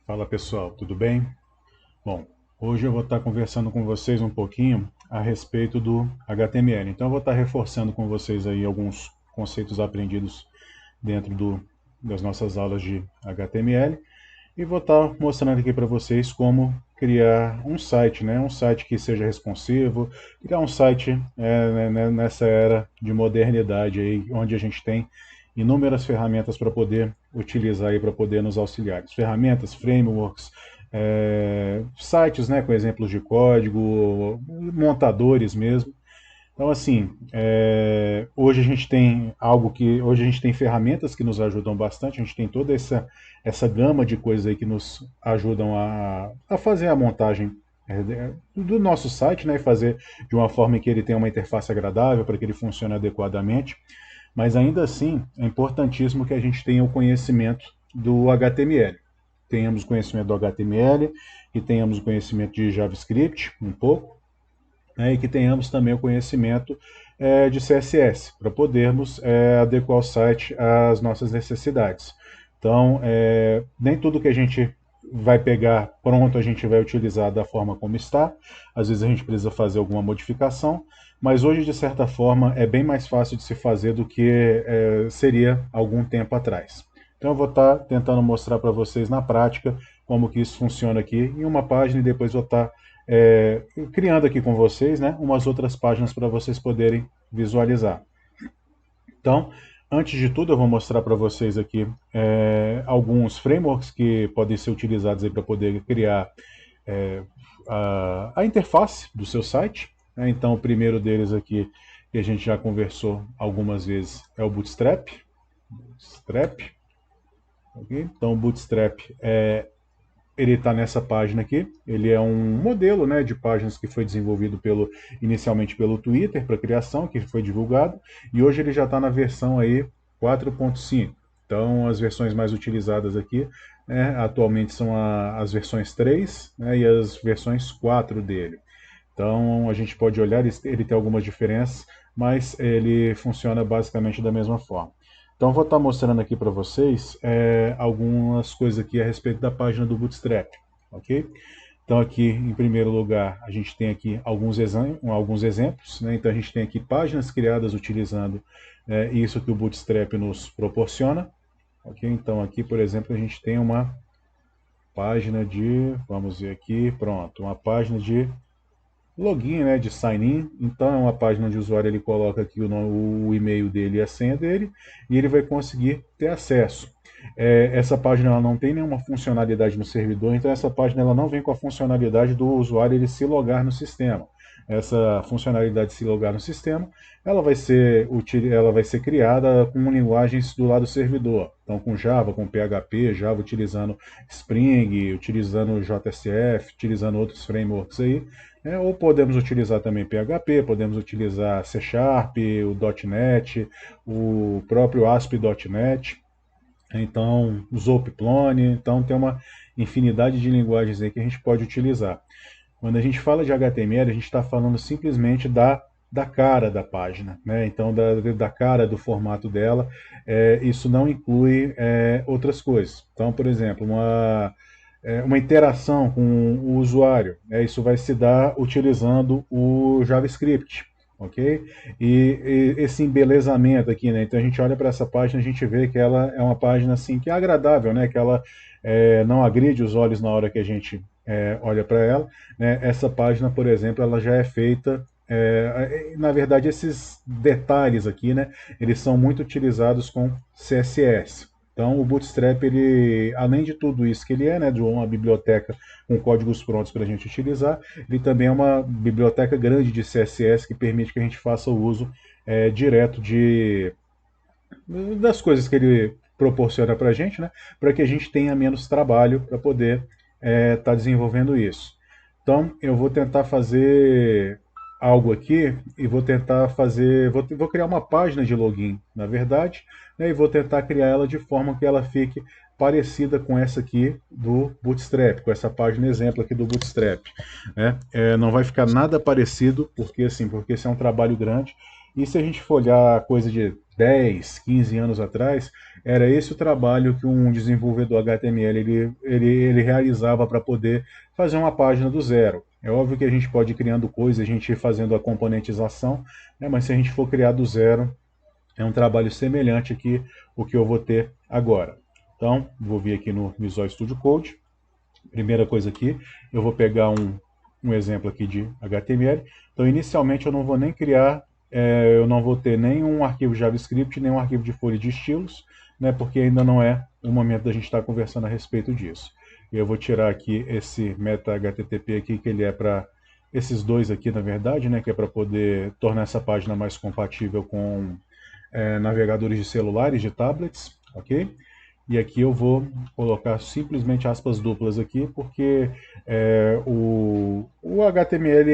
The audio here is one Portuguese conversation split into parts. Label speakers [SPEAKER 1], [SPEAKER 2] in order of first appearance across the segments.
[SPEAKER 1] Fala pessoal, tudo bem? Bom, hoje eu vou estar conversando com vocês um pouquinho a respeito do HTML. Então eu vou estar reforçando com vocês aí alguns conceitos aprendidos dentro das nossas aulas de HTML e vou estar mostrando aqui para vocês como criar um site, né? Um site que seja responsivo, criar um site nessa era de modernidade aí, onde a gente tem inúmeras ferramentas para poder utilizar e para poder nos auxiliar. Ferramentas, frameworks, sites, né, com exemplos de código, montadores mesmo. Então, assim, hoje a gente tem hoje a gente tem ferramentas que nos ajudam bastante, a gente tem toda essa gama de coisas aí que nos ajudam a fazer a montagem do nosso site, né, e fazer de uma forma que ele tenha uma interface agradável, para que ele funcione adequadamente. Mas ainda assim, é importantíssimo que a gente tenha o conhecimento do HTML. Tenhamos o conhecimento do HTML, que tenhamos o conhecimento de JavaScript, um pouco, né, e que tenhamos também o conhecimento de CSS, para podermos adequar o site às nossas necessidades. Então, nem tudo que a gente vai pegar pronto a gente vai utilizar da forma como está. Às vezes a gente precisa fazer alguma modificação, mas hoje, de certa forma, é bem mais fácil de se fazer do que seria algum tempo atrás. Então eu vou estar tentando mostrar para vocês na prática como que isso funciona aqui em uma página e depois vou estar criando aqui com vocês, né, umas outras páginas para vocês poderem visualizar. Então, antes de tudo, eu vou mostrar para vocês aqui alguns frameworks que podem ser utilizados para poder criar a interface do seu site, né? Então, o primeiro deles aqui, que a gente já conversou algumas vezes, é o Bootstrap. Okay? Então, o Bootstrap ele está nessa página aqui. Ele é um modelo, né, de páginas que foi desenvolvido inicialmente pelo Twitter para criação, que foi divulgado, e hoje ele já está na versão aí 4.5. Então as versões mais utilizadas aqui, né, atualmente são as versões 3, né, e as versões 4 dele. Então a gente pode olhar, ele tem algumas diferenças, mas ele funciona basicamente da mesma forma. Então vou estar mostrando aqui para vocês algumas coisas aqui a respeito da página do Bootstrap, ok? Então aqui, em primeiro lugar, a gente tem aqui alguns exemplos, né? Então a gente tem aqui páginas criadas utilizando isso que o Bootstrap nos proporciona, ok? Então aqui, por exemplo, a gente tem uma página vamos ver aqui, pronto, uma página de login, né, de sign-in. Então é uma página onde o usuário ele coloca aqui o e-mail dele e a senha dele e ele vai conseguir ter acesso. Essa página ela não tem nenhuma funcionalidade no servidor, então essa página ela não vem com a funcionalidade do usuário ele se logar no sistema. Essa funcionalidade de se logar no sistema, ela vai ser criada com linguagens do lado servidor. Então com Java, com PHP, Java utilizando Spring, utilizando JSF, utilizando outros frameworks aí. Ou podemos utilizar também PHP, podemos utilizar C Sharp, o .NET, o próprio ASP.NET, então Zooplone, então tem uma infinidade de linguagens aí que a gente pode utilizar. Quando a gente fala de HTML, a gente está falando simplesmente da cara da página, né? Então da cara do formato dela, isso não inclui outras coisas. Então, por exemplo, uma interação com o usuário, isso vai se dar utilizando o JavaScript, ok? E esse embelezamento aqui, né? Então a gente olha para essa página, a gente vê que ela é uma página assim que é agradável, né? Que ela não agride os olhos na hora que a gente olha para ela, né? Essa página, por exemplo, ela já é feita na verdade, esses detalhes aqui, né, eles são muito utilizados com CSS. Então, o Bootstrap, ele, além de tudo isso que ele é, né, de uma biblioteca com códigos prontos para a gente utilizar, ele também é uma biblioteca grande de CSS que permite que a gente faça o uso direto das coisas que ele proporciona para a gente, né, para que a gente tenha menos trabalho para poder estar desenvolvendo isso. Então, eu vou tentar fazer algo aqui e vou tentar fazer, vou criar uma página de login, na verdade, né, e vou tentar criar ela de forma que ela fique parecida com essa aqui do Bootstrap, com essa página exemplo aqui do Bootstrap, né? Não vai ficar nada parecido, porque esse é um trabalho grande, e se a gente for olhar coisa de 10, 15 anos atrás, era esse o trabalho que um desenvolvedor HTML ele realizava para poder fazer uma página do zero. É óbvio que a gente pode ir criando coisas, a gente ir fazendo a componentização, né, mas se a gente for criar do zero, é um trabalho semelhante aqui o que eu vou ter agora. Então, vou vir aqui no Visual Studio Code. Primeira coisa aqui, eu vou pegar um exemplo aqui de HTML. Então, inicialmente, eu não vou nem criar, eu não vou ter nenhum arquivo JavaScript, nenhum arquivo de folha de estilos, né, porque ainda não é o momento da gente estar conversando a respeito disso. E eu vou tirar aqui esse meta HTTP aqui, que ele é para esses dois aqui, na verdade, né, que é para poder tornar essa página mais compatível com navegadores de celulares, de tablets, ok? E aqui eu vou colocar simplesmente aspas duplas aqui, porque o HTML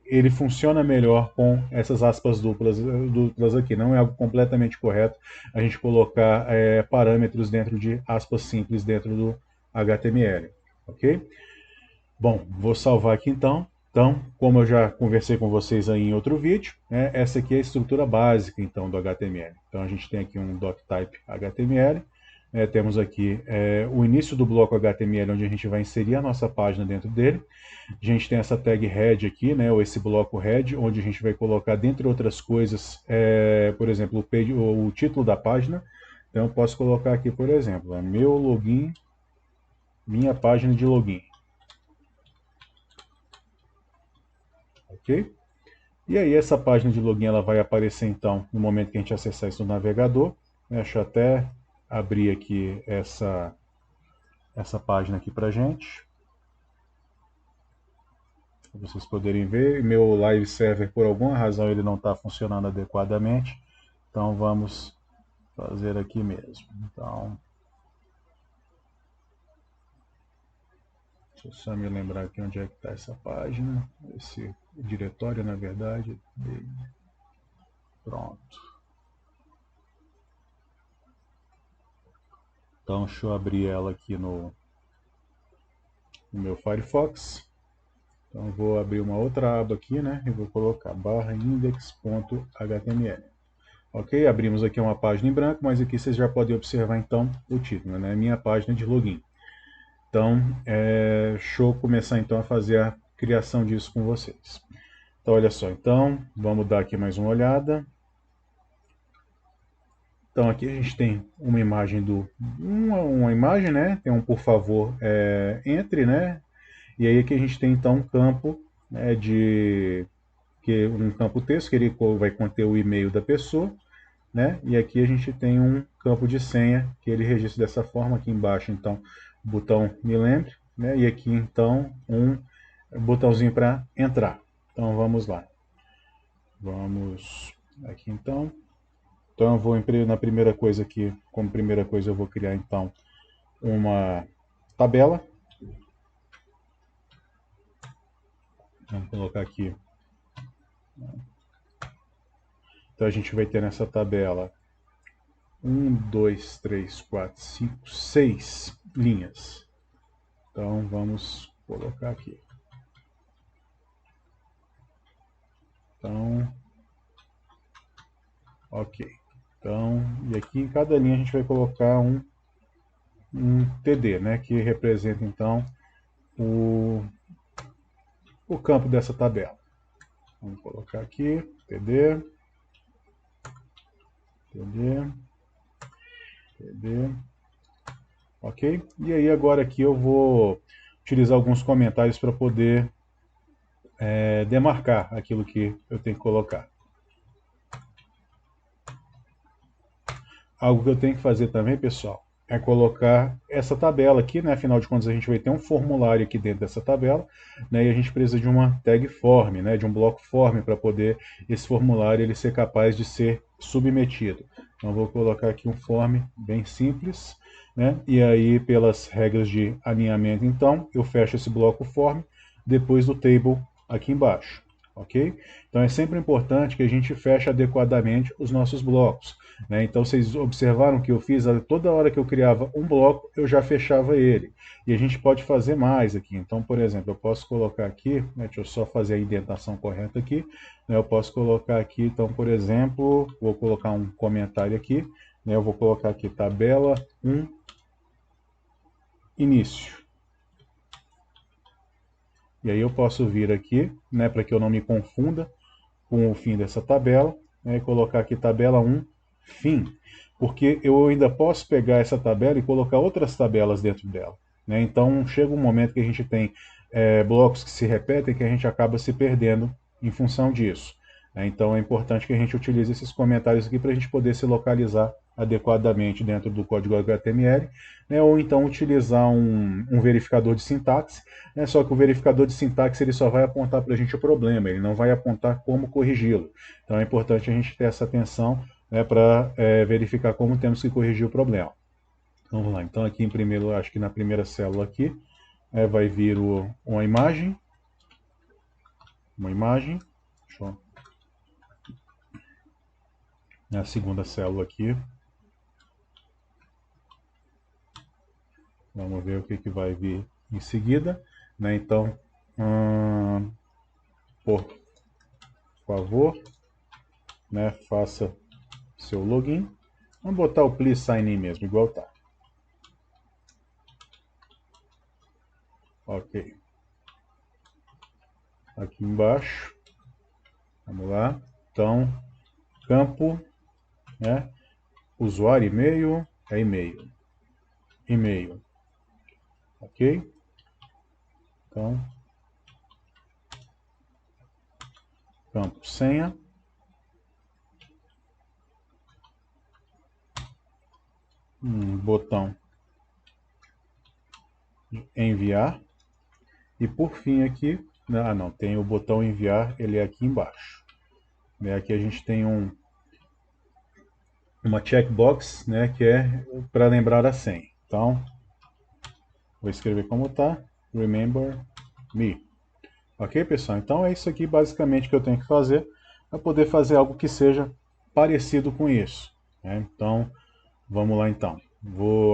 [SPEAKER 1] ele funciona melhor com essas aspas duplas aqui. Não é algo completamente correto a gente colocar parâmetros dentro de aspas simples dentro do HTML, ok? Bom, vou salvar aqui então. Então, como eu já conversei com vocês aí em outro vídeo, né, essa aqui é a estrutura básica então do HTML. Então a gente tem aqui um doctype HTML, temos aqui o início do bloco HTML, onde a gente vai inserir a nossa página dentro dele. A gente tem essa tag head aqui, né, ou esse bloco head, onde a gente vai colocar, dentre outras coisas, por exemplo, o título da página. Então eu posso colocar aqui, por exemplo, meu login, minha página de login. Ok? E aí essa página de login ela vai aparecer então no momento que a gente acessar isso no navegador. Deixa eu até abrir aqui essa página aqui pra gente. Para vocês poderem ver. Meu live server por alguma razão ele não está funcionando adequadamente. Então vamos fazer aqui mesmo. Então, deixa eu só me lembrar aqui onde é que está essa página. Esse diretório, na verdade. Pronto. Então, deixa eu abrir ela aqui no meu Firefox. Então, vou abrir uma outra aba aqui, né? E vou colocar index.html. Ok? Abrimos aqui uma página em branco, mas aqui vocês já podem observar, então, o título, né? Minha página de login. Então, deixa eu começar, então, a fazer a criação disso com vocês. Então, olha só. Então, vamos dar aqui mais uma olhada. Então aqui a gente tem uma imagem uma imagem, né? Tem um por favor, entre, né? E aí aqui a gente tem então um campo, né, um campo texto que ele vai conter o e-mail da pessoa, né? E aqui a gente tem um campo de senha que ele registra dessa forma. Aqui embaixo então o botão me lembre, né? E aqui então um botãozinho para entrar. Então vamos lá. Vamos aqui então. Então eu vou na primeira coisa aqui, como primeira coisa eu vou criar então uma tabela. Vamos colocar aqui. Então a gente vai ter nessa tabela 1, 2, 3, 4, 5, 6 linhas. Então vamos colocar aqui. Então, ok. Então, e aqui em cada linha a gente vai colocar um TD, né, que representa então o campo dessa tabela. Vamos colocar aqui, TD, ok? E aí agora aqui eu vou utilizar alguns comentários para poder demarcar aquilo que eu tenho que colocar. Algo que eu tenho que fazer também, pessoal, é colocar essa tabela aqui, né? Afinal de contas a gente vai ter um formulário aqui dentro dessa tabela, né? E a gente precisa de uma tag form, né? De um bloco form para poder esse formulário ele ser capaz de ser submetido. Então eu vou colocar aqui um form bem simples, né? E aí pelas regras de alinhamento então eu fecho esse bloco form depois do table aqui embaixo. ok? Então é sempre importante que a gente feche adequadamente os nossos blocos, né? Então vocês observaram que eu fiz, toda hora que eu criava um bloco, eu já fechava ele. E a gente pode fazer mais aqui. Então, por exemplo, eu posso colocar aqui, né, deixa eu só fazer a indentação correta aqui, né, eu posso colocar aqui, então, por exemplo, vou colocar um comentário aqui, né, eu vou colocar aqui tabela 1, início. E aí eu posso vir aqui, né, para que eu não me confunda com o fim dessa tabela, né, e colocar aqui tabela 1, fim. Porque eu ainda posso pegar essa tabela e colocar outras tabelas dentro dela, né? Então chega um momento que a gente tem blocos que se repetem que a gente acaba se perdendo em função disso, né? Então é importante que a gente utilize esses comentários aqui para a gente poder se localizar adequadamente dentro do código HTML, né? Ou então utilizar um verificador de sintaxe, né? Só que o verificador de sintaxe ele só vai apontar para a gente o problema, ele não vai apontar como corrigi-lo. Então é importante a gente ter essa atenção, né, para verificar como temos que corrigir o problema. Vamos lá, então aqui em primeiro, acho que na primeira célula aqui, vai vir uma imagem, deixa eu, na segunda célula aqui, vamos ver o que vai vir em seguida, né? Então, por favor, né, faça seu login. Vamos botar o please sign in mesmo, igual tá. Ok. Aqui embaixo, vamos lá. Então, campo, né, usuário e-mail, é e-mail. E-mail. Ok? Então, campo senha. Botão enviar. E por fim aqui, não, tem o botão enviar, ele é aqui embaixo. Aqui a gente tem uma checkbox, né, que é para lembrar a senha. Então, vou escrever como tá, remember me. Ok, pessoal? Então é isso aqui basicamente que eu tenho que fazer para poder fazer algo que seja parecido com isso, né? Então, vamos lá então.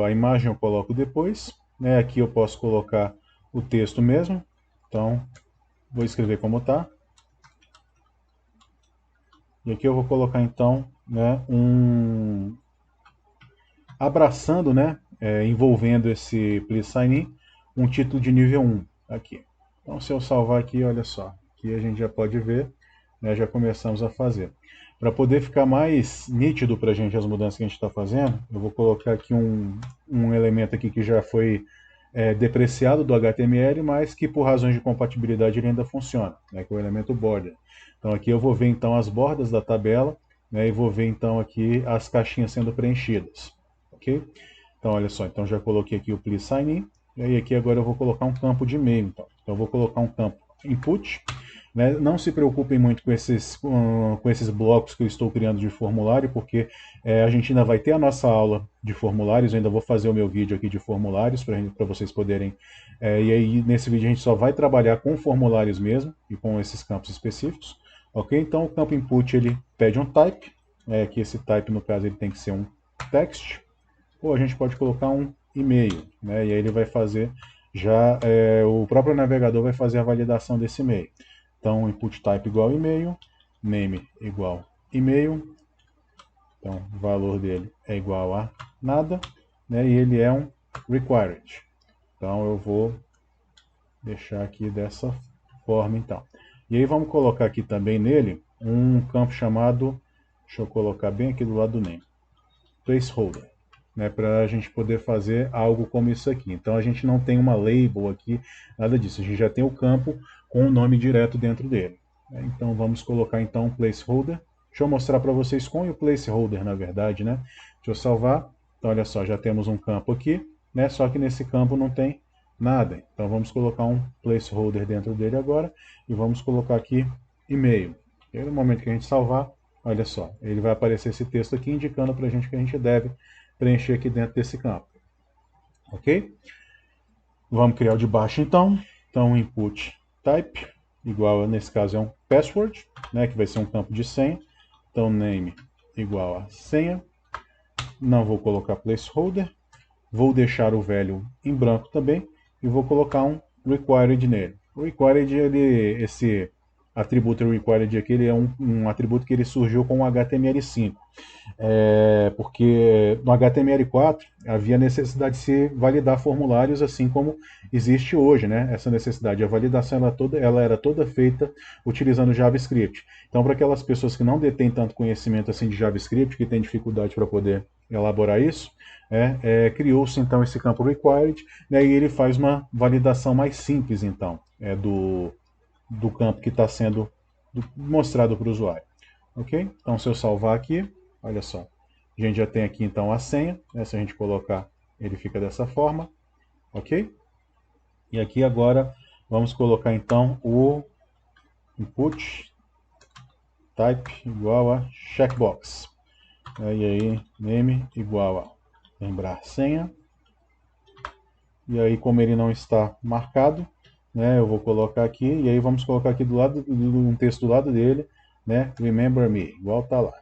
[SPEAKER 1] A imagem eu coloco depois, né? Aqui eu posso colocar o texto mesmo. Então, vou escrever como tá. E aqui eu vou colocar então, né, abraçando, né, envolvendo esse Please Sign In, um título de nível 1 aqui. Então se eu salvar aqui, olha só, aqui a gente já pode ver, né, já começamos a fazer. Para poder ficar mais nítido para a gente as mudanças que a gente está fazendo, eu vou colocar aqui um elemento aqui que já foi depreciado do HTML, mas que por razões de compatibilidade ele ainda funciona, né, que é o elemento border. Então aqui eu vou ver então as bordas da tabela, né, e vou ver então aqui as caixinhas sendo preenchidas. Ok? Então olha só, então já coloquei aqui o please sign in, e aí aqui agora eu vou colocar um campo de e-mail. Então eu vou colocar um campo input, né? Não se preocupem muito com esses blocos que eu estou criando de formulário, porque a gente ainda vai ter a nossa aula de formulários, eu ainda vou fazer o meu vídeo aqui de formulários para vocês poderem. E aí nesse vídeo a gente só vai trabalhar com formulários mesmo e com esses campos específicos. Ok? Então o campo input ele pede um type, que esse type no caso ele tem que ser um text, ou a gente pode colocar um e-mail, né? E aí ele vai fazer já, o próprio navegador vai fazer a validação desse e-mail. Então, input type igual e-mail, name igual e-mail, então o valor dele é igual a nada, né? E ele é um required. Então eu vou deixar aqui dessa forma então. E aí vamos colocar aqui também nele um campo chamado, deixa eu colocar bem aqui do lado do name, placeholder, né, para a gente poder fazer algo como isso aqui. Então a gente não tem uma label aqui, nada disso. A gente já tem o campo com o nome direto dentro dele. Então vamos colocar então um placeholder. Deixa eu mostrar para vocês com o placeholder, na verdade, né? Deixa eu salvar. Então olha só, já temos um campo aqui, né? Só que nesse campo não tem nada. Então vamos colocar um placeholder dentro dele agora e vamos colocar aqui e-mail. E aí, no momento que a gente salvar, olha só, ele vai aparecer esse texto aqui indicando para a gente que a gente deve preencher aqui dentro desse campo. Ok? Vamos criar o de baixo então. Então input type, igual, nesse caso é um password, né, que vai ser um campo de senha. Então name igual a senha. Não vou colocar placeholder. Vou deixar o velho em branco também e vou colocar um required nele. O required, esse atributo required aqui, ele é um atributo que ele surgiu com o HTML5. Porque no HTML4 havia necessidade de se validar formulários assim como existe hoje, né? Essa necessidade, a validação ela era toda feita utilizando JavaScript. Então, para aquelas pessoas que não detêm tanto conhecimento assim de JavaScript, que têm dificuldade para poder elaborar isso, criou-se então esse campo required, né, e ele faz uma validação mais simples então do campo que está sendo mostrado para o usuário. Ok? Então, se eu salvar aqui, olha só, a gente já tem aqui então a senha, né? Se a gente colocar, ele fica dessa forma, ok? E aqui agora vamos colocar então o input type igual a checkbox. E aí, name igual a lembrar senha. E aí, como ele não está marcado, né, eu vou colocar aqui, e aí vamos colocar aqui do lado, um texto do lado dele, né, remember me, igual tá lá.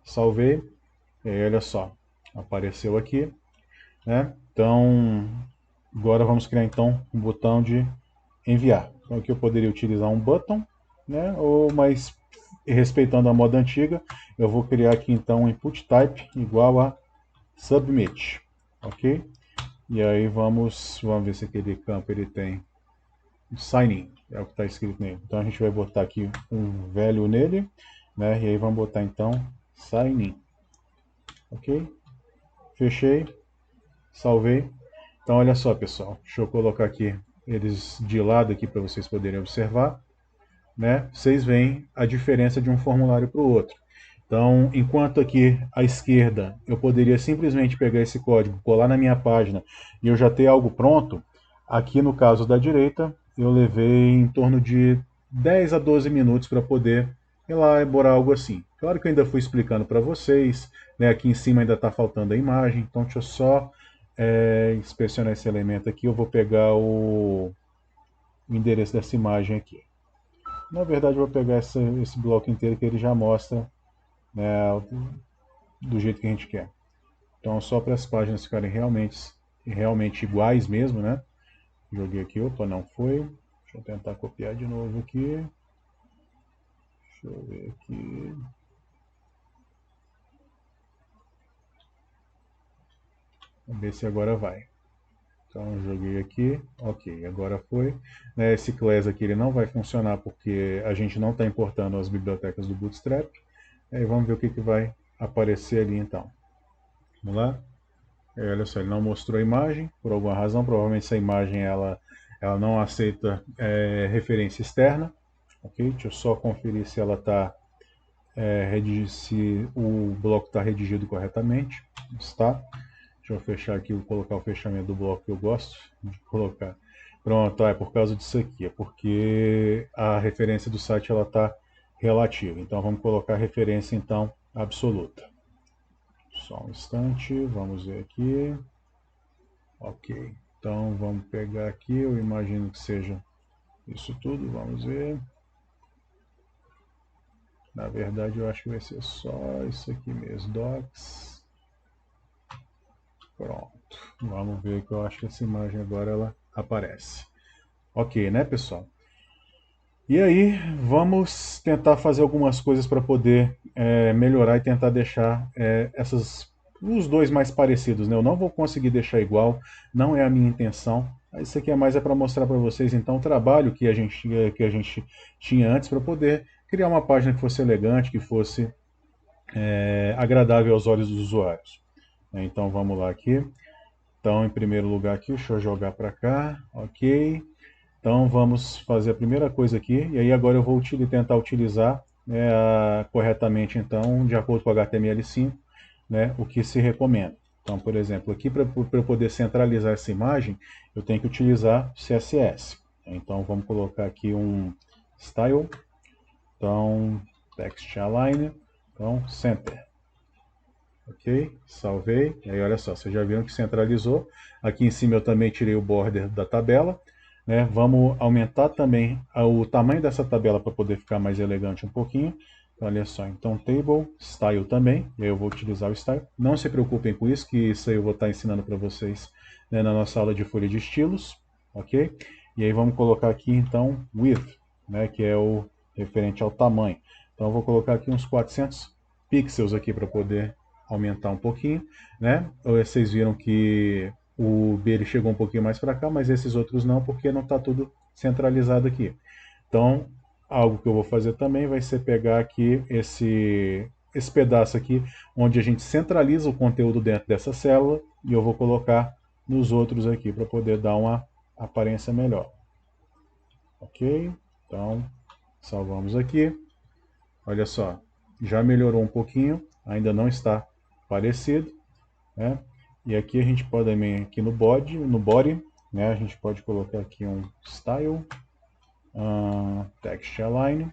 [SPEAKER 1] Salvei, e aí olha só, apareceu aqui, né? Então, agora vamos criar então um botão de enviar. Então aqui eu poderia utilizar um button, né? Mas respeitando a moda antiga, eu vou criar aqui então um input type igual a submit, ok? E aí vamos ver se aquele campo ele tem sign in, é o que está escrito nele. Então a gente vai botar aqui um value nele, né? E aí vamos botar então sign in, ok? Fechei, salvei. Então olha só, pessoal, deixa eu colocar aqui eles de lado aqui para vocês poderem observar, né? Vocês veem a diferença de um formulário para o outro. Então, enquanto aqui à esquerda eu poderia simplesmente pegar esse código, colar na minha página e eu já ter algo pronto, aqui no caso da direita eu levei em torno de 10 a 12 minutos para poder elaborar algo assim. Claro que eu ainda fui explicando para vocês, né? Aqui em cima ainda está faltando a imagem, então deixa eu só inspecionar esse elemento aqui. Eu vou pegar o endereço dessa imagem aqui. Na verdade, eu vou pegar esse bloco inteiro que ele já mostra, né, do jeito que a gente quer. Então, só para as páginas ficarem realmente iguais mesmo, né? Joguei aqui, opa, não foi. Deixa eu tentar copiar de novo aqui. Deixa eu ver aqui. Vamos ver se agora vai. Então, joguei aqui, ok, agora foi. Esse class aqui ele não vai funcionar porque a gente não está importando as bibliotecas do Bootstrap. E vamos ver o que vai aparecer ali então. Vamos lá? Olha só, ele não mostrou a imagem, por alguma razão, provavelmente essa imagem ela não aceita referência externa. Ok? Deixa eu só conferir se ela está se o bloco está redigido corretamente. Está. Deixa eu fechar aqui, vou colocar o fechamento do bloco que eu gosto de colocar. Pronto, é por causa disso aqui, é porque a referência do site ela está relativa. Então vamos colocar a referência então absoluta. Só um instante, vamos ver aqui. Ok, então vamos pegar aqui, eu imagino que seja isso tudo, vamos ver. Na verdade eu acho que vai ser só isso aqui mesmo, docs. Pronto, vamos ver que eu acho que essa imagem agora ela aparece. Ok, né, pessoal? E aí, vamos tentar fazer algumas coisas para poder melhorar e tentar deixar os dois mais parecidos, né? Eu não vou conseguir deixar igual, não é a minha intenção. Isso aqui é mais para mostrar para vocês então o trabalho que a gente tinha antes para poder criar uma página que fosse elegante, que fosse agradável aos olhos dos usuários. Então vamos lá aqui. Então, em primeiro lugar aqui, deixa eu jogar para cá, ok. Então vamos fazer a primeira coisa aqui, e aí agora eu vou tentar utilizar corretamente, então, de acordo com o HTML5, né, o que se recomenda. Então, por exemplo, aqui para eu poder centralizar essa imagem, eu tenho que utilizar CSS. Então vamos colocar aqui um style, então text align, então center. Ok, salvei, e aí olha só, vocês já viram que centralizou. Aqui em cima eu também tirei o border da tabela. né? Vamos aumentar também o tamanho dessa tabela para poder ficar mais elegante um pouquinho. Então, olha só, então Table, Style também, e aí eu vou utilizar o Style. Não se preocupem com isso, que isso aí eu vou estar ensinando para vocês, né, na nossa aula de folha de estilos, ok? E aí vamos colocar aqui então Width, né, que é o referente ao tamanho. Então eu vou colocar aqui uns 400 pixels aqui para poder aumentar um pouquinho, né? Vocês viram que o B ele chegou um pouquinho mais para cá, mas esses outros não, porque não está tudo centralizado aqui. Então, algo que eu vou fazer também vai ser pegar aqui esse pedaço aqui, onde a gente centraliza o conteúdo dentro dessa célula, e eu vou colocar nos outros aqui, para poder dar uma aparência melhor. Ok? Então, salvamos aqui. Olha só, já melhorou um pouquinho, ainda não está parecido, né? E aqui a gente pode também, aqui no body, né, a gente pode colocar aqui um style, text align,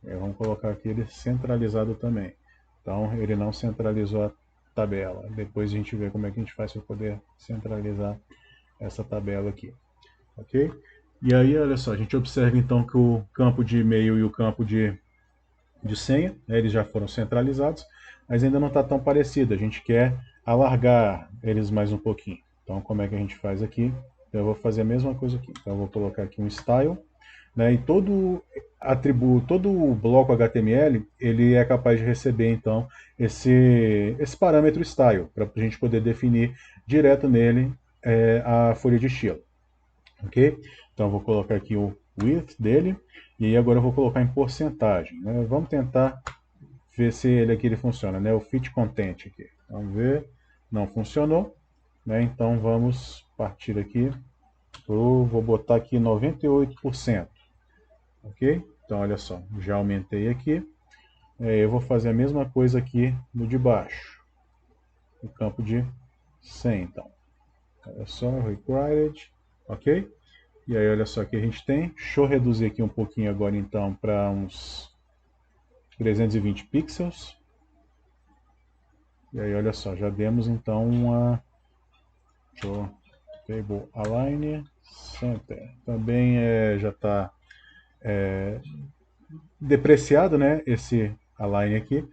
[SPEAKER 1] e vamos colocar aqui ele centralizado também. Então ele não centralizou a tabela. Depois a gente vê como é que a gente faz para poder centralizar essa tabela aqui, ok? E aí, olha só, a gente observa então que o campo de e-mail e o campo de senha, né, eles já foram centralizados, mas ainda não está tão parecido. A gente quer alargar eles mais um pouquinho. Então, como é que a gente faz aqui? Eu vou fazer a mesma coisa aqui. Então, eu vou colocar aqui um style, né, e todo atributo, todo o bloco HTML, ele é capaz de receber, então, esse parâmetro style, para a gente poder definir direto nele a folha de estilo. Ok? Então, eu vou colocar aqui o width dele, e aí agora eu vou colocar em porcentagem, né? Vamos tentar ver se ele aqui ele funciona, né? O fit content aqui. Vamos ver. Não funcionou, né? Então vamos partir aqui. Vou botar aqui 98%. Ok? Então olha só, já aumentei aqui. Eu vou fazer a mesma coisa aqui no de baixo. No campo de 100, então. Olha só, required. Ok? E aí olha só que a gente tem. Deixa eu reduzir aqui um pouquinho agora então para uns 320 pixels. E aí olha só, já demos então uma table align center. Também já está depreciado, né, esse align aqui.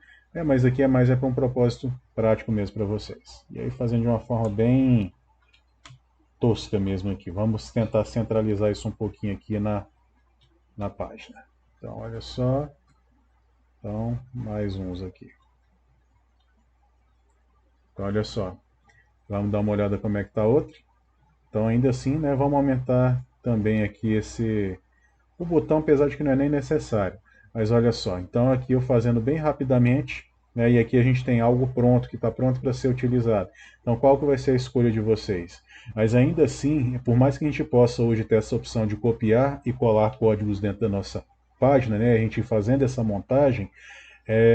[SPEAKER 1] Mas aqui é mais para um propósito prático mesmo para vocês. E aí fazendo de uma forma bem tosca mesmo aqui. Vamos tentar centralizar isso um pouquinho aqui na página. Então olha só. Então mais uns aqui. Então olha só. Vamos dar uma olhada como é que está outro. Então ainda assim, né, vamos aumentar também aqui o botão, apesar de que não é nem necessário. Mas olha só, então aqui eu fazendo bem rapidamente, né, e aqui a gente tem algo pronto, que está pronto para ser utilizado. Então qual que vai ser a escolha de vocês? Mas ainda assim, por mais que a gente possa hoje ter essa opção de copiar e colar códigos dentro da nossa página, né, a gente fazendo essa montagem,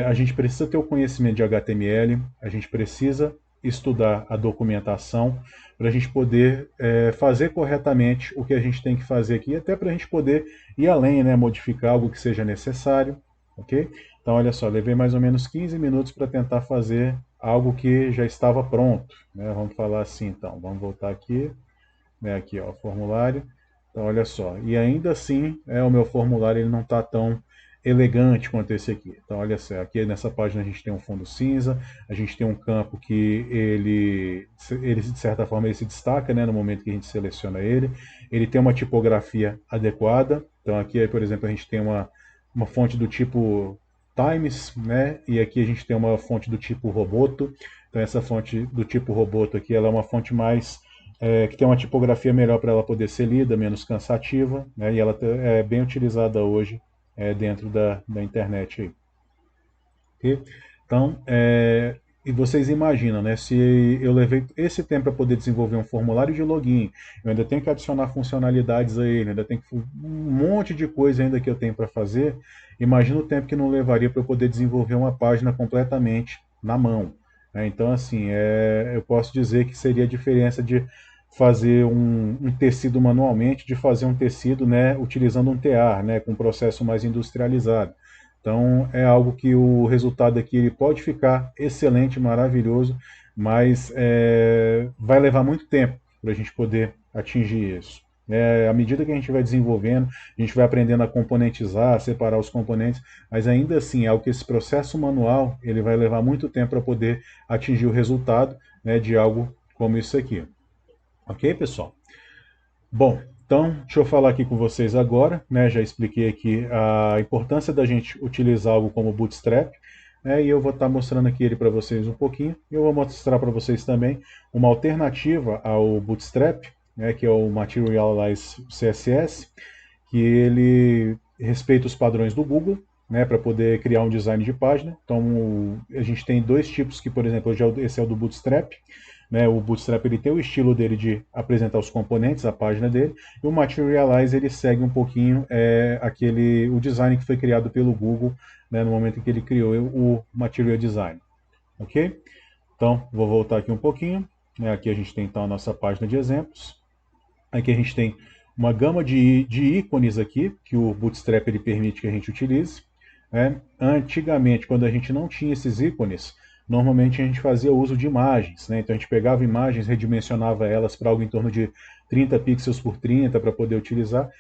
[SPEAKER 1] a gente precisa ter o conhecimento de HTML, a gente precisa estudar a documentação para a gente poder fazer corretamente o que a gente tem que fazer aqui, até para a gente poder ir além, né, modificar algo que seja necessário, ok? Então, olha só, levei mais ou menos 15 minutos para tentar fazer algo que já estava pronto, né? Vamos falar assim, então, vamos voltar aqui, né, aqui, ó, o formulário. Então, olha só, e ainda assim, o meu formulário ele não está tão elegante quanto esse aqui. Então, olha só, aqui nessa página a gente tem um fundo cinza, a gente tem um campo que ele de certa forma, ele se destaca, né, no momento que a gente seleciona ele. Ele tem uma tipografia adequada. Então, aqui, por exemplo, a gente tem uma fonte do tipo Times, né, e aqui a gente tem uma fonte do tipo Roboto. Então, essa fonte do tipo Roboto aqui, ela é uma fonte mais que tem uma tipografia melhor para ela poder ser lida, menos cansativa, né, e ela é bem utilizada hoje dentro da internet aí. Okay? Então, e vocês imaginam, né, se eu levei esse tempo para poder desenvolver um formulário de login, eu ainda tenho que adicionar funcionalidades a ele, ainda tem um monte de coisa ainda que eu tenho para fazer, imagina o tempo que não levaria para eu poder desenvolver uma página completamente na mão. Né? Então, assim, eu posso dizer que seria a diferença de fazer um tecido manualmente, de fazer um tecido, né, utilizando um tear, né, com um processo mais industrializado. Então é algo que o resultado aqui ele pode ficar excelente, maravilhoso, mas vai levar muito tempo para a gente poder atingir isso. À medida que a gente vai desenvolvendo, a gente vai aprendendo a componentizar, a separar os componentes, mas ainda assim, é algo que esse processo manual ele vai levar muito tempo para poder atingir o resultado, né, de algo como isso aqui. Ok, pessoal? Bom, então deixa eu falar aqui com vocês agora, né? Já expliquei aqui a importância da gente utilizar algo como Bootstrap, né? E eu vou estar mostrando aqui ele para vocês um pouquinho. E eu vou mostrar para vocês também uma alternativa ao Bootstrap, né? Que é o Materialize CSS, que ele respeita os padrões do Google, né? Para poder criar um design de página. Então a gente tem dois tipos que, por exemplo, esse é o do Bootstrap. Né, o Bootstrap ele tem o estilo dele de apresentar os componentes, a página dele, e o Materialize ele segue um pouquinho o design que foi criado pelo Google, né, no momento em que ele criou o Material Design. Ok? Então, vou voltar aqui um pouquinho. Né, aqui a gente tem então a nossa página de exemplos. Aqui a gente tem uma gama de ícones aqui, que o Bootstrap ele permite que a gente utilize. Né? Antigamente, quando a gente não tinha esses ícones, normalmente a gente fazia uso de imagens, né? Então a gente pegava imagens, redimensionava elas para algo em torno de 30 pixels por 30 para poder utilizar.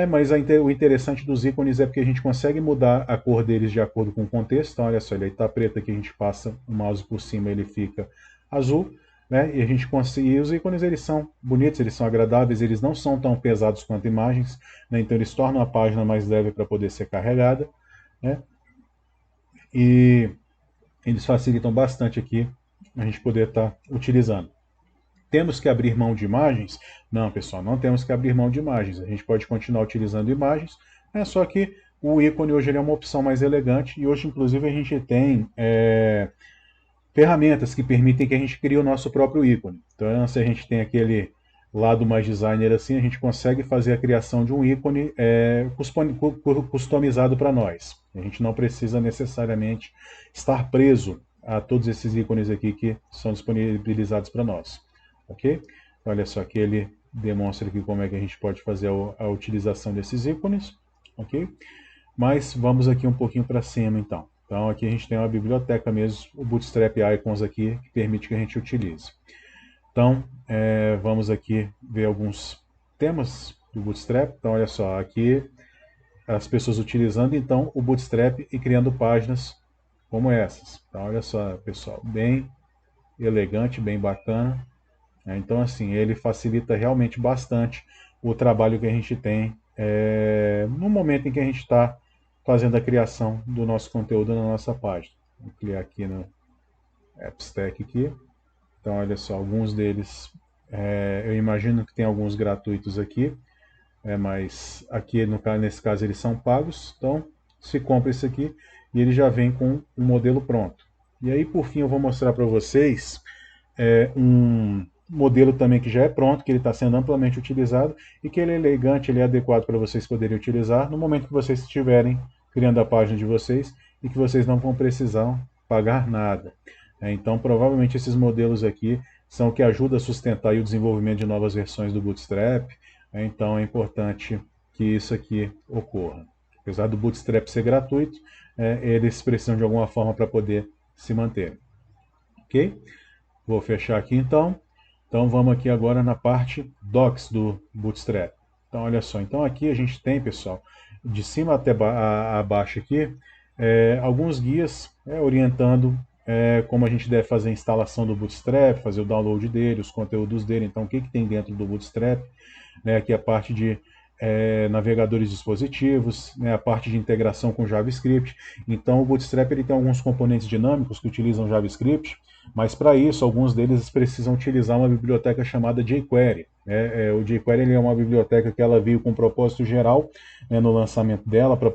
[SPEAKER 1] Mas o interessante dos ícones é porque a gente consegue mudar a cor deles de acordo com o contexto. Então olha só, ele está preto aqui, a gente passa o mouse por cima, ele fica azul. Né? E a gente consegue. E os ícones eles são bonitos, eles são agradáveis, eles não são tão pesados quanto imagens, né? Então eles tornam a página mais leve para poder ser carregada. Né? E eles facilitam bastante aqui a gente poder estar utilizando. Temos que abrir mão de imagens? Não, pessoal, não temos que abrir mão de imagens. A gente pode continuar utilizando imagens, né? Só que o ícone hoje ele é uma opção mais elegante e hoje, inclusive, a gente tem ferramentas que permitem que a gente crie o nosso próprio ícone. Então, se a gente tem aquele lado mais designer assim, a gente consegue fazer a criação de um ícone customizado para nós. A gente não precisa necessariamente estar preso a todos esses ícones aqui que são disponibilizados para nós. Ok? Olha só, aqui ele demonstra aqui como é que a gente pode fazer a utilização desses ícones. Ok? Mas vamos aqui um pouquinho para cima então. Então aqui a gente tem uma biblioteca mesmo, o Bootstrap Icons aqui, que permite que a gente utilize. Então, vamos aqui ver alguns temas do Bootstrap. Então, olha só, aqui as pessoas utilizando então o Bootstrap e criando páginas como essas. Então, olha só, pessoal, bem elegante, bem bacana. Então, assim, ele facilita realmente bastante o trabalho que a gente tem no momento em que a gente está fazendo a criação do nosso conteúdo na nossa página. Vou clicar aqui no AppStack aqui. Então, olha só, alguns deles, eu imagino que tem alguns gratuitos aqui, mas aqui nesse caso eles são pagos, então se compra esse aqui e ele já vem com um modelo pronto. E aí, por fim, eu vou mostrar para vocês um modelo também que já é pronto, que ele está sendo amplamente utilizado e que ele é elegante, ele é adequado para vocês poderem utilizar no momento que vocês estiverem criando a página de vocês e que vocês não vão precisar pagar nada. Então, provavelmente esses modelos aqui são o que ajuda a sustentar o desenvolvimento de novas versões do Bootstrap. Então, é importante que isso aqui ocorra. Apesar do Bootstrap ser gratuito, eles precisam de alguma forma para poder se manter. Ok? Vou fechar aqui então. Então, vamos aqui agora na parte Docs do Bootstrap. Então, olha só. Então, aqui a gente tem, pessoal, de cima até abaixo aqui, alguns guias orientando como a gente deve fazer a instalação do Bootstrap, fazer o download dele, os conteúdos dele. Então, o que tem dentro do Bootstrap? Aqui a parte de navegadores dispositivos, a parte de integração com JavaScript. Então, o Bootstrap ele tem alguns componentes dinâmicos que utilizam JavaScript, mas para isso, alguns deles precisam utilizar uma biblioteca chamada jQuery. O jQuery ele é uma biblioteca que ela veio com um propósito geral no lançamento dela, para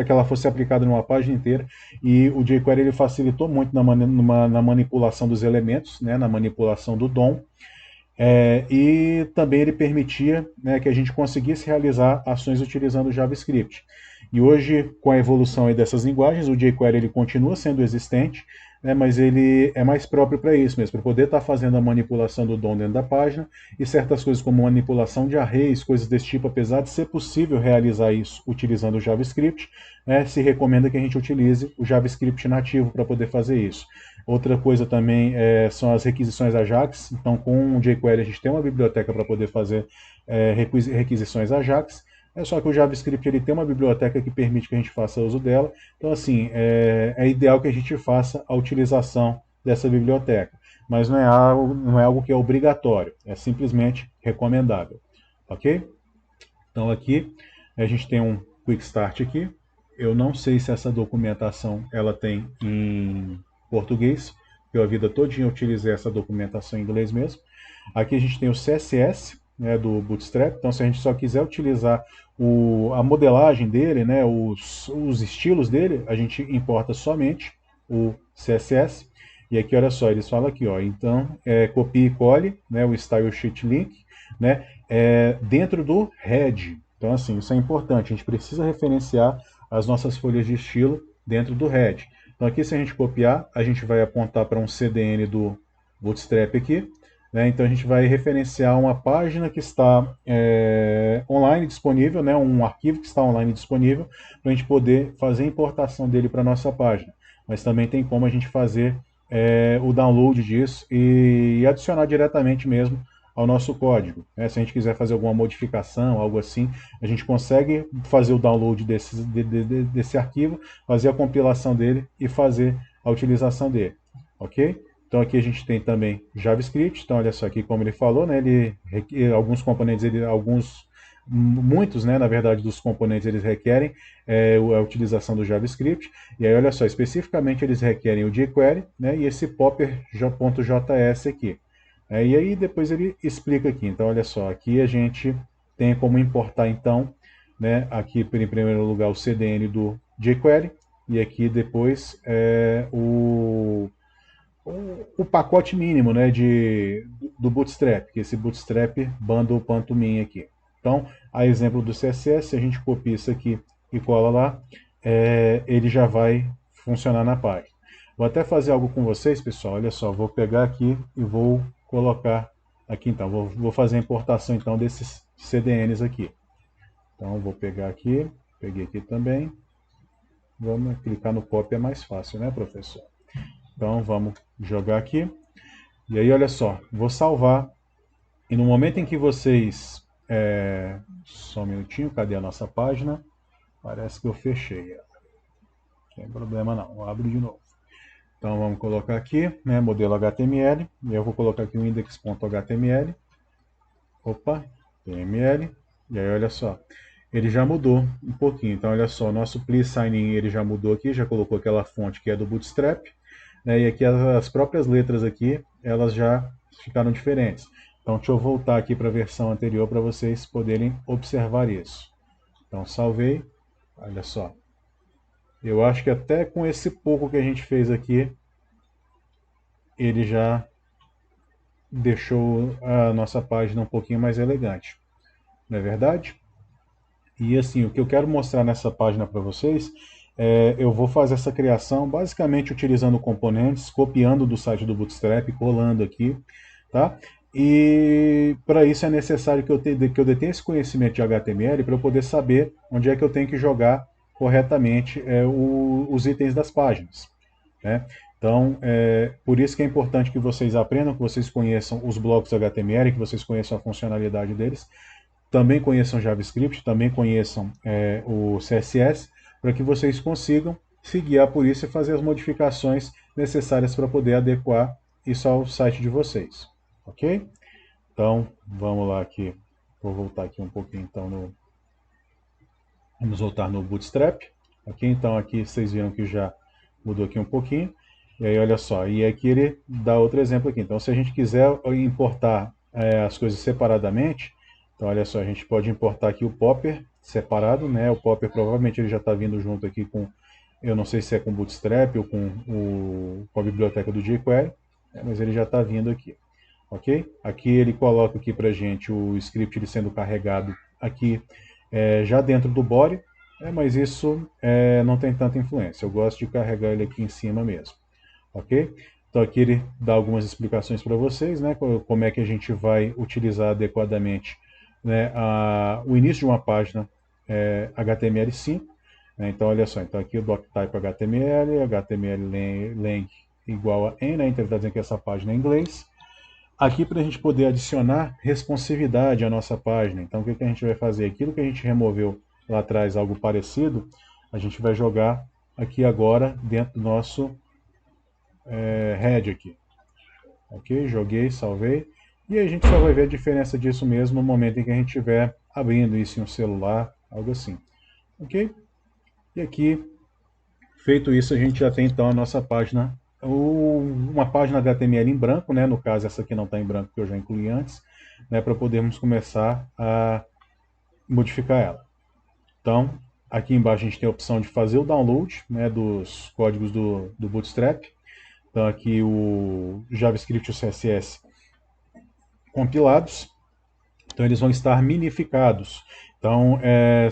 [SPEAKER 1] que ela fosse aplicada numa página inteira, e o jQuery ele facilitou muito na manipulação dos elementos, na manipulação do DOM, e também ele permitia que a gente conseguisse realizar ações utilizando o JavaScript. E hoje, com a evolução aí dessas linguagens, o jQuery ele continua sendo existente, mas ele é mais próprio para isso mesmo, para poder estar fazendo a manipulação do DOM dentro da página, e certas coisas como manipulação de arrays, coisas desse tipo, apesar de ser possível realizar isso utilizando o JavaScript, se recomenda que a gente utilize o JavaScript nativo para poder fazer isso. Outra coisa também são as requisições Ajax. Então, com o jQuery a gente tem uma biblioteca para poder fazer requisições Ajax. É só que o JavaScript ele tem uma biblioteca que permite que a gente faça uso dela. Então, assim, é ideal que a gente faça a utilização dessa biblioteca. Mas não é algo que é obrigatório, é simplesmente recomendável. Ok? Então aqui a gente tem um Quick Start aqui. Eu não sei se essa documentação ela tem em português, porque eu a vida todinha utilizei essa documentação em inglês mesmo. Aqui a gente tem o CSS, né, do Bootstrap. Então se a gente só quiser utilizar a modelagem dele, né, os estilos dele, a gente importa somente o CSS. E aqui, olha só, eles falam aqui, ó, então, copie e cole, né, o Style Sheet Link, né, dentro do head. Então, assim, isso é importante, a gente precisa referenciar as nossas folhas de estilo dentro do head. Então, aqui, se a gente copiar, a gente vai apontar para um CDN do Bootstrap aqui, né, então a gente vai referenciar uma página que está online disponível, né, um arquivo que está online disponível, para a gente poder fazer a importação dele para a nossa página. Mas também tem como a gente fazer o download disso e adicionar diretamente mesmo ao nosso código. Se a gente quiser fazer alguma modificação, algo assim, a gente consegue fazer o download desse arquivo, fazer a compilação dele e fazer a utilização dele. Ok? Então aqui a gente tem também JavaScript. Então olha só aqui como ele falou, né? Alguns componentes, muitos, né, na verdade, dos componentes eles requerem a utilização do JavaScript. E aí, olha só, especificamente eles requerem o jQuery, né, e esse popper.js aqui. E aí depois ele explica aqui. Então, olha só, aqui a gente tem como importar, então, né, aqui em primeiro lugar o CDN do jQuery, e aqui depois o pacote mínimo, né, do Bootstrap, que é esse Bootstrap bundle.min aqui. Então, a exemplo do CSS, se a gente copia isso aqui e cola lá, ele já vai funcionar na página. Vou até fazer algo com vocês, pessoal. Olha só, vou pegar aqui e vou colocar aqui, então. Vou fazer a importação, então, desses CDNs aqui. Então, vou pegar aqui, peguei aqui também. Vamos clicar no copy, é mais fácil, né, professor? Então, vamos jogar aqui. E aí, olha só, vou salvar. E no momento em que vocês... só um minutinho, cadê a nossa página? Parece que eu fechei ela. Não tem problema não, eu abro de novo. Então vamos colocar aqui, né, modelo HTML. E eu vou colocar aqui o index.html. Opa, HTML. E aí, olha só, ele já mudou um pouquinho. Então, olha só, nosso please sign in ele já mudou aqui, já colocou aquela fonte que é do Bootstrap. Né, e aqui as próprias letras aqui, elas já ficaram diferentes. Então, deixa eu voltar aqui para a versão anterior para vocês poderem observar isso. Então, salvei. Olha só. Eu acho que até com esse pouco que a gente fez aqui, ele já deixou a nossa página um pouquinho mais elegante. Não é verdade? E assim, o que eu quero mostrar nessa página para vocês eu vou fazer essa criação basicamente utilizando componentes, copiando do site do Bootstrap, colando aqui, tá? E para isso é necessário que eu detenha esse conhecimento de HTML para eu poder saber onde é que eu tenho que jogar corretamente os itens das páginas, né? Então, por isso que é importante que vocês aprendam, que vocês conheçam os blocos HTML, que vocês conheçam a funcionalidade deles, também conheçam JavaScript, também conheçam o CSS, para que vocês consigam se guiar por isso e fazer as modificações necessárias para poder adequar isso ao site de vocês. Ok? Então, vamos lá aqui. Vou voltar aqui um pouquinho, então, vamos voltar no Bootstrap. Ok? Então, aqui vocês viram que já mudou aqui um pouquinho. E aí, olha só, e aqui ele dá outro exemplo aqui. Então, se a gente quiser importar as coisas separadamente, então, olha só, a gente pode importar aqui o Popper separado, né? O Popper provavelmente ele já está vindo junto aqui com, eu não sei se é com Bootstrap ou com a biblioteca do jQuery, mas ele já está vindo aqui, ok? Aqui ele coloca aqui para gente o script ele sendo carregado aqui já dentro do body, mas isso não tem tanta influência. Eu gosto de carregar ele aqui em cima mesmo, ok? Então aqui ele dá algumas explicações para vocês, né? Como é que a gente vai utilizar adequadamente, né, o início de uma página HTML5. Né, então olha só, então aqui o doctype HTML, HTML lang igual a N, né? Então ele está dizendo que essa página é em inglês. Aqui para a gente poder adicionar responsividade à nossa página. Então o que a gente vai fazer? Aquilo que a gente removeu lá atrás, algo parecido, a gente vai jogar aqui agora dentro do nosso head aqui. Ok? Joguei, salvei. E a gente só vai ver a diferença disso mesmo no momento em que a gente estiver abrindo isso em um celular, algo assim. Ok? E aqui, feito isso, a gente já tem então a nossa página, uma página HTML em branco, né? No caso, essa aqui não está em branco, que eu já incluí antes, né? Para podermos começar a modificar ela. Então, aqui embaixo a gente tem a opção de fazer o download, né, dos códigos do Bootstrap. Então, aqui o JavaScript e o CSS compilados. Então eles vão estar minificados. Então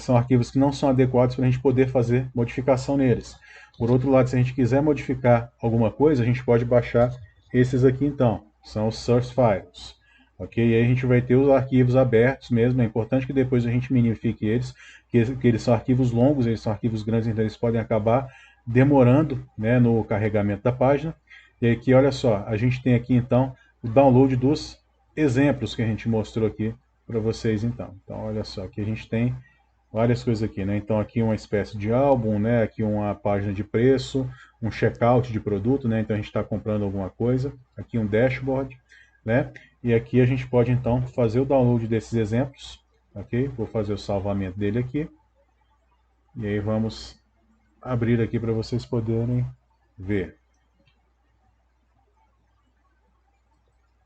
[SPEAKER 1] são arquivos que não são adequados para a gente poder fazer modificação neles. Por outro lado, se a gente quiser modificar alguma coisa, a gente pode baixar esses aqui então. São os source files. Ok? E aí a gente vai ter os arquivos abertos mesmo. É importante que depois a gente minifique eles, que eles são arquivos longos, eles são arquivos grandes, então eles podem acabar demorando, né, no carregamento da página. E aqui, olha só, a gente tem aqui então o download dos exemplos que a gente mostrou aqui para vocês então. Então olha só, aqui a gente tem várias coisas aqui, né? Então aqui uma espécie de álbum, né? Aqui uma página de preço, um checkout de produto, né? Então a gente está comprando alguma coisa. Aqui um dashboard, né? E aqui a gente pode então fazer o download desses exemplos, ok? Vou fazer o salvamento dele aqui. E aí vamos abrir aqui para vocês poderem ver.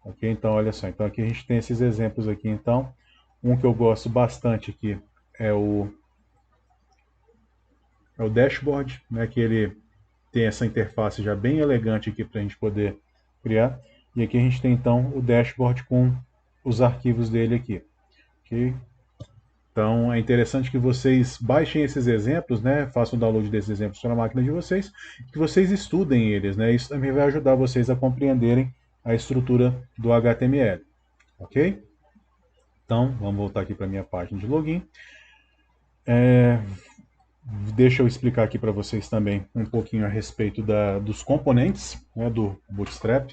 [SPEAKER 1] Ok? Então olha só, então aqui a gente tem esses exemplos aqui então. Um que eu gosto bastante aqui é o dashboard, né, que ele tem essa interface já bem elegante aqui para a gente poder criar. E aqui a gente tem então o dashboard com os arquivos dele aqui. Okay? Então é interessante que vocês baixem esses exemplos, né, façam o download desses exemplos para a máquina de vocês, que vocês estudem eles. Né, isso também vai ajudar vocês a compreenderem a estrutura do HTML. Ok? Então vamos voltar aqui para a minha página de login. Deixa eu explicar aqui para vocês também um pouquinho a respeito dos componentes, né, do Bootstrap.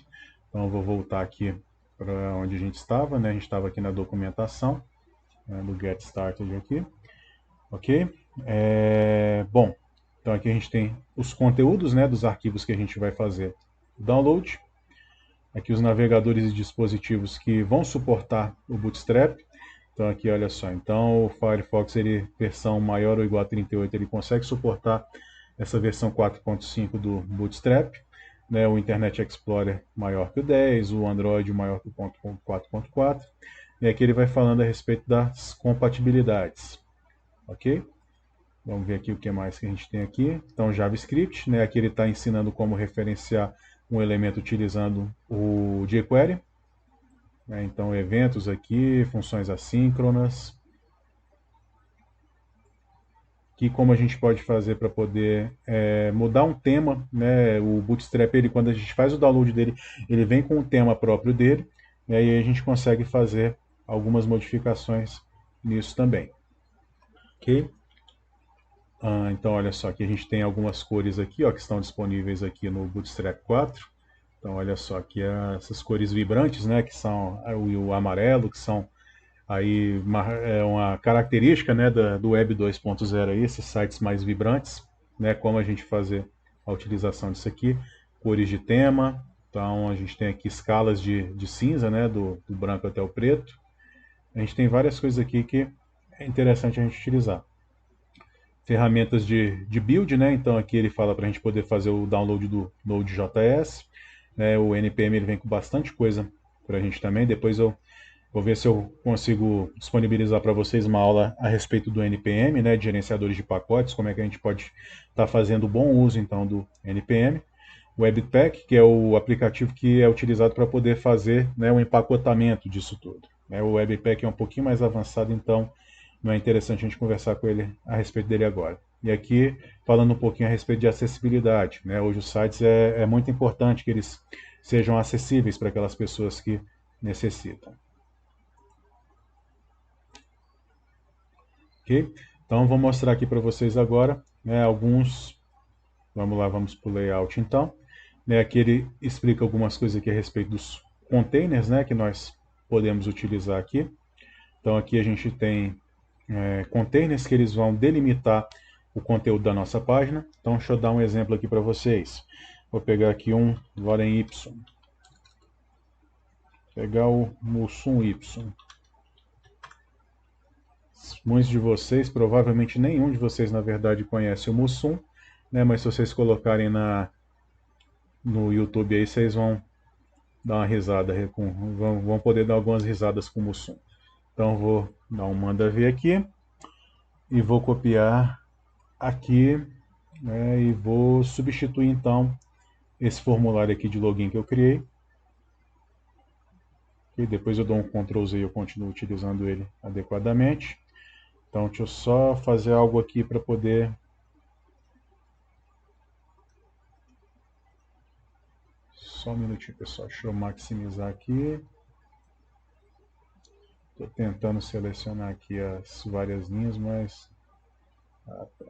[SPEAKER 1] Então eu vou voltar aqui para onde a gente estava, né? A gente estava aqui na documentação, né, do Get Started aqui. Ok? Bom, então aqui a gente tem os conteúdos, né, dos arquivos que a gente vai fazer o download. Aqui os navegadores e dispositivos que vão suportar o Bootstrap. Então aqui olha só, então o Firefox, ele, versão maior ou igual a 38, ele consegue suportar essa versão 4.5 do Bootstrap, né, o Internet Explorer maior que o 10, o Android maior que o 4.4, e aqui ele vai falando a respeito das compatibilidades, ok? Vamos ver aqui o que mais que a gente tem aqui. Então JavaScript, né, aqui ele está ensinando como referenciar um elemento utilizando o jQuery. Então, eventos aqui, funções assíncronas. Que como a gente pode fazer para poder mudar um tema, né? O Bootstrap, ele, quando a gente faz o download dele, ele vem com um tema próprio dele, e aí a gente consegue fazer algumas modificações nisso também. Ok? Então, olha só, aqui a gente tem algumas cores aqui, ó, que estão disponíveis aqui no Bootstrap 4. Então, olha só, aqui essas cores vibrantes, né, que são o amarelo, que são aí uma característica, né, do Web 2.0 aí, esses sites mais vibrantes, né, como a gente fazer a utilização disso aqui, cores de tema, então a gente tem aqui escalas de cinza, né, do branco até o preto. A gente tem várias coisas aqui que é interessante a gente utilizar. Ferramentas de build, né? Então aqui ele fala para a gente poder fazer o download do Node.js, né? O NPM ele vem com bastante coisa para a gente também. Depois eu vou ver se eu consigo disponibilizar para vocês uma aula a respeito do NPM, né? De gerenciadores de pacotes, como é que a gente pode estar fazendo bom uso então do NPM. O Webpack, que é o aplicativo que é utilizado para poder fazer, né, o empacotamento disso tudo. O Webpack é um pouquinho mais avançado, então não é interessante a gente conversar com ele a respeito dele agora. E aqui, falando um pouquinho a respeito de acessibilidade. Né? Hoje os sites é muito importante que eles sejam acessíveis para aquelas pessoas que necessitam. Ok? Então, vou mostrar aqui para vocês agora, né, alguns... Vamos lá, vamos para o layout então. né? Aqui ele explica algumas coisas aqui a respeito dos containers, né, que nós podemos utilizar aqui. Então aqui a gente tem containers que eles vão delimitar o conteúdo da nossa página. Então deixa eu dar um exemplo aqui para vocês. Vou pegar aqui um Lorem Y. Pegar o Mussum Y. Muitos de vocês, provavelmente nenhum de vocês na verdade conhece o Mussum, né? Mas se vocês colocarem no YouTube aí, vocês vão dar uma risada, vão poder dar algumas risadas com o Mussum. Então vou dar um manda ver aqui e vou copiar aqui, né, e vou substituir então esse formulário aqui de login que eu criei. E depois eu dou um Ctrl Z e eu continuo utilizando ele adequadamente. Então deixa eu só fazer algo aqui para poder... Só um minutinho, pessoal. Deixa eu maximizar aqui. Estou tentando selecionar aqui as várias linhas, mas... Ah, tá.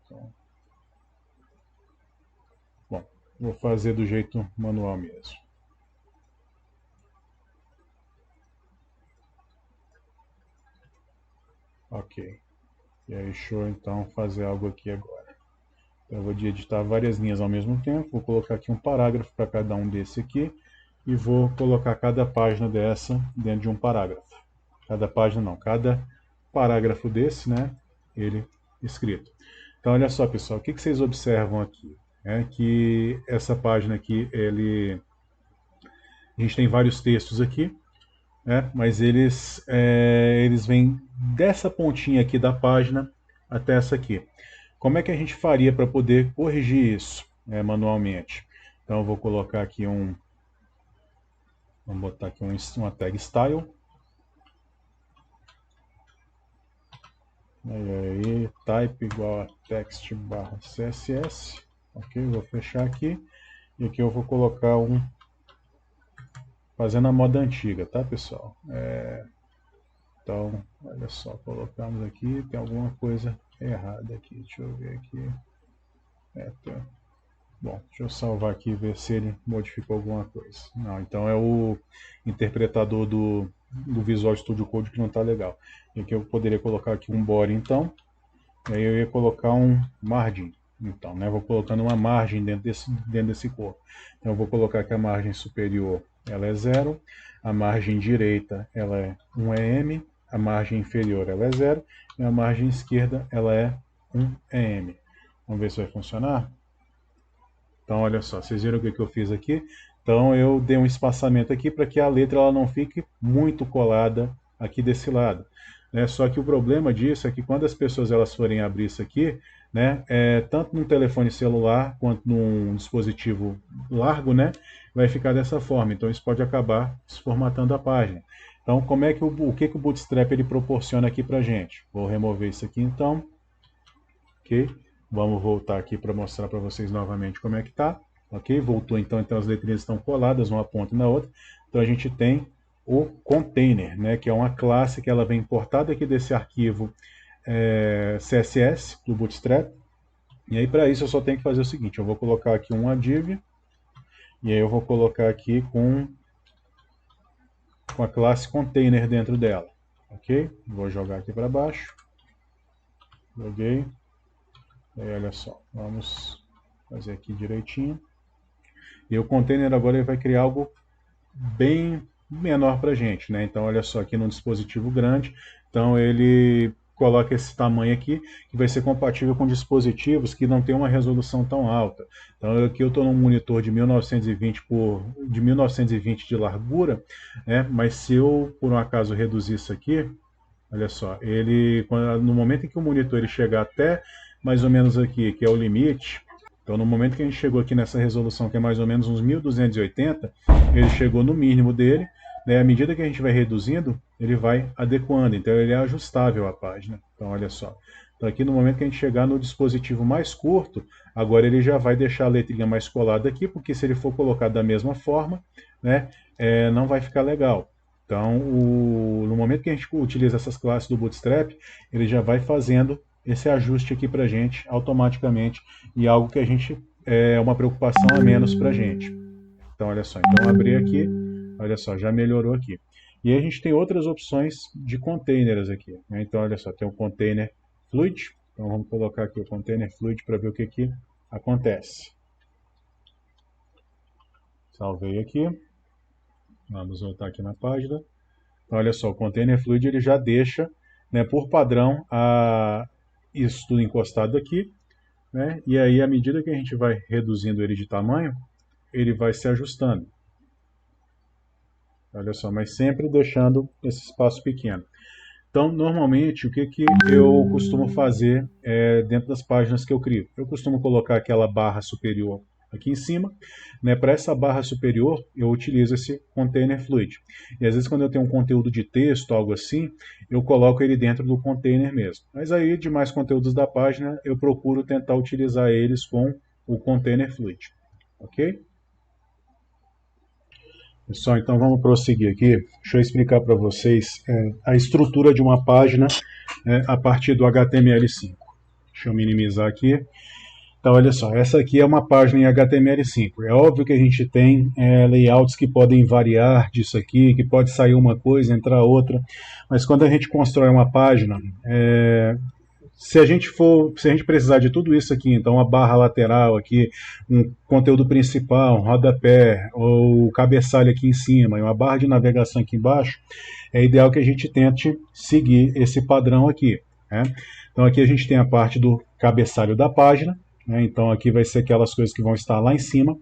[SPEAKER 1] Então... Bom, vou fazer do jeito manual mesmo. Ok. E aí, deixa eu então fazer algo aqui agora. Então, eu vou editar várias linhas ao mesmo tempo. Vou colocar aqui um parágrafo para cada um desse aqui. E vou colocar cada página dessa dentro de um parágrafo. Cada página não, cada parágrafo desse, né? Ele escrito. Então, olha só, pessoal. O que vocês observam aqui? É que essa página aqui, a gente tem vários textos aqui. Mas eles vêm dessa pontinha aqui da página até essa aqui. Como é que a gente faria para poder corrigir isso manualmente? Então eu vou colocar aqui vamos botar aqui uma tag style. Aí, type igual a text barra CSS. Ok, vou fechar aqui. E aqui eu vou colocar fazendo a moda antiga, tá, pessoal? Então, olha só, colocamos aqui, tem alguma coisa errada aqui, deixa eu ver aqui. Bom, deixa eu salvar aqui e ver se ele modificou alguma coisa. Não, então é o interpretador do Visual Studio Code que não está legal. E aqui eu poderia colocar aqui um body, então, e aí eu ia colocar um margin. Então, né, vou colocando uma margem dentro desse corpo. Então eu vou colocar que a margem superior ela é 0, a margem direita ela é 1 EM, a margem inferior ela é 0 e a margem esquerda ela é 1 EM. Vamos ver se vai funcionar? Então olha só, vocês viram o que eu fiz aqui? Então eu dei um espaçamento aqui para que a letra ela não fique muito colada aqui desse lado. Só que o problema disso é que quando as pessoas elas forem abrir isso aqui, né, tanto num telefone celular quanto num dispositivo largo, né, vai ficar dessa forma. Então isso pode acabar desformatando a página. Então como é que o que o Bootstrap ele proporciona aqui para gente? Vou remover isso aqui então. Ok? Vamos voltar aqui para mostrar para vocês novamente como é que está. Ok? Voltou então as letrinhas estão coladas uma ponta na outra. Então a gente tem o container, né, que é uma classe que ela vem importada aqui desse arquivo CSS do Bootstrap. E aí para isso eu só tenho que fazer o seguinte, eu vou colocar aqui uma div, e aí eu vou colocar aqui com a classe container dentro dela. Ok? Vou jogar aqui para baixo. Joguei. Aí olha só, vamos fazer aqui direitinho. E o container agora ele vai criar algo bem menor para a gente, né? Então olha só, aqui num dispositivo grande, então ele coloca esse tamanho aqui, que vai ser compatível com dispositivos que não tem uma resolução tão alta. Então aqui eu estou num monitor de 1920 de largura, né? Mas se eu por um acaso reduzir isso aqui, olha só, no momento em que o monitor ele chegar até mais ou menos aqui, que é o limite, então no momento que a gente chegou aqui nessa resolução, que é mais ou menos uns 1280, ele chegou no mínimo dele, né? À medida que a gente vai reduzindo, ele vai adequando, então ele é ajustável à página. Então olha só, então aqui no momento que a gente chegar no dispositivo mais curto, agora ele já vai deixar a letrinha mais colada aqui, porque se ele for colocado da mesma forma, né, não vai ficar legal. Então, no momento que a gente utiliza essas classes do Bootstrap, ele já vai fazendo esse ajuste aqui para a gente automaticamente, e algo que a gente é uma preocupação a menos para a gente. Então, olha só, então abrir aqui, olha só, já melhorou aqui. E aí a gente tem outras opções de containers aqui, né? Então, olha só, tem o container fluid. Então, vamos colocar aqui o container fluid para ver o que acontece. Salvei aqui. Vamos voltar aqui na página. Então, olha só, o container fluid ele já deixa, né, por padrão, isso tudo encostado aqui, né? E aí, à medida que a gente vai reduzindo ele de tamanho, ele vai se ajustando. Olha só, mas sempre deixando esse espaço pequeno. Então, normalmente, o que eu costumo fazer dentro das páginas que eu crio? Eu costumo colocar aquela barra superior aqui em cima, né? Para essa barra superior, eu utilizo esse container fluid. E às vezes, quando eu tenho um conteúdo de texto, algo assim, eu coloco ele dentro do container mesmo. Mas aí, demais conteúdos da página, eu procuro tentar utilizar eles com o container fluid. Ok? Pessoal, então vamos prosseguir aqui. Deixa eu explicar para vocês a estrutura de uma página a partir do HTML5. Deixa eu minimizar aqui. Então, olha só, essa aqui é uma página em HTML5. É óbvio que a gente tem layouts que podem variar disso aqui, que pode sair uma coisa, entrar outra, mas quando a gente constrói uma página, se a gente precisar de tudo isso aqui, então uma barra lateral aqui, um conteúdo principal, um rodapé, ou cabeçalho aqui em cima, e uma barra de navegação aqui embaixo, é ideal que a gente tente seguir esse padrão aqui, né? Então aqui a gente tem a parte do cabeçalho da página, né? Então aqui vai ser aquelas coisas que vão estar lá em cima.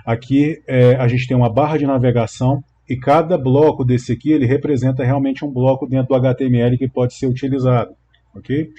[SPEAKER 1] Aqui a gente tem uma barra de navegação, e cada bloco desse aqui, ele representa realmente um bloco dentro do HTML que pode ser utilizado, ok?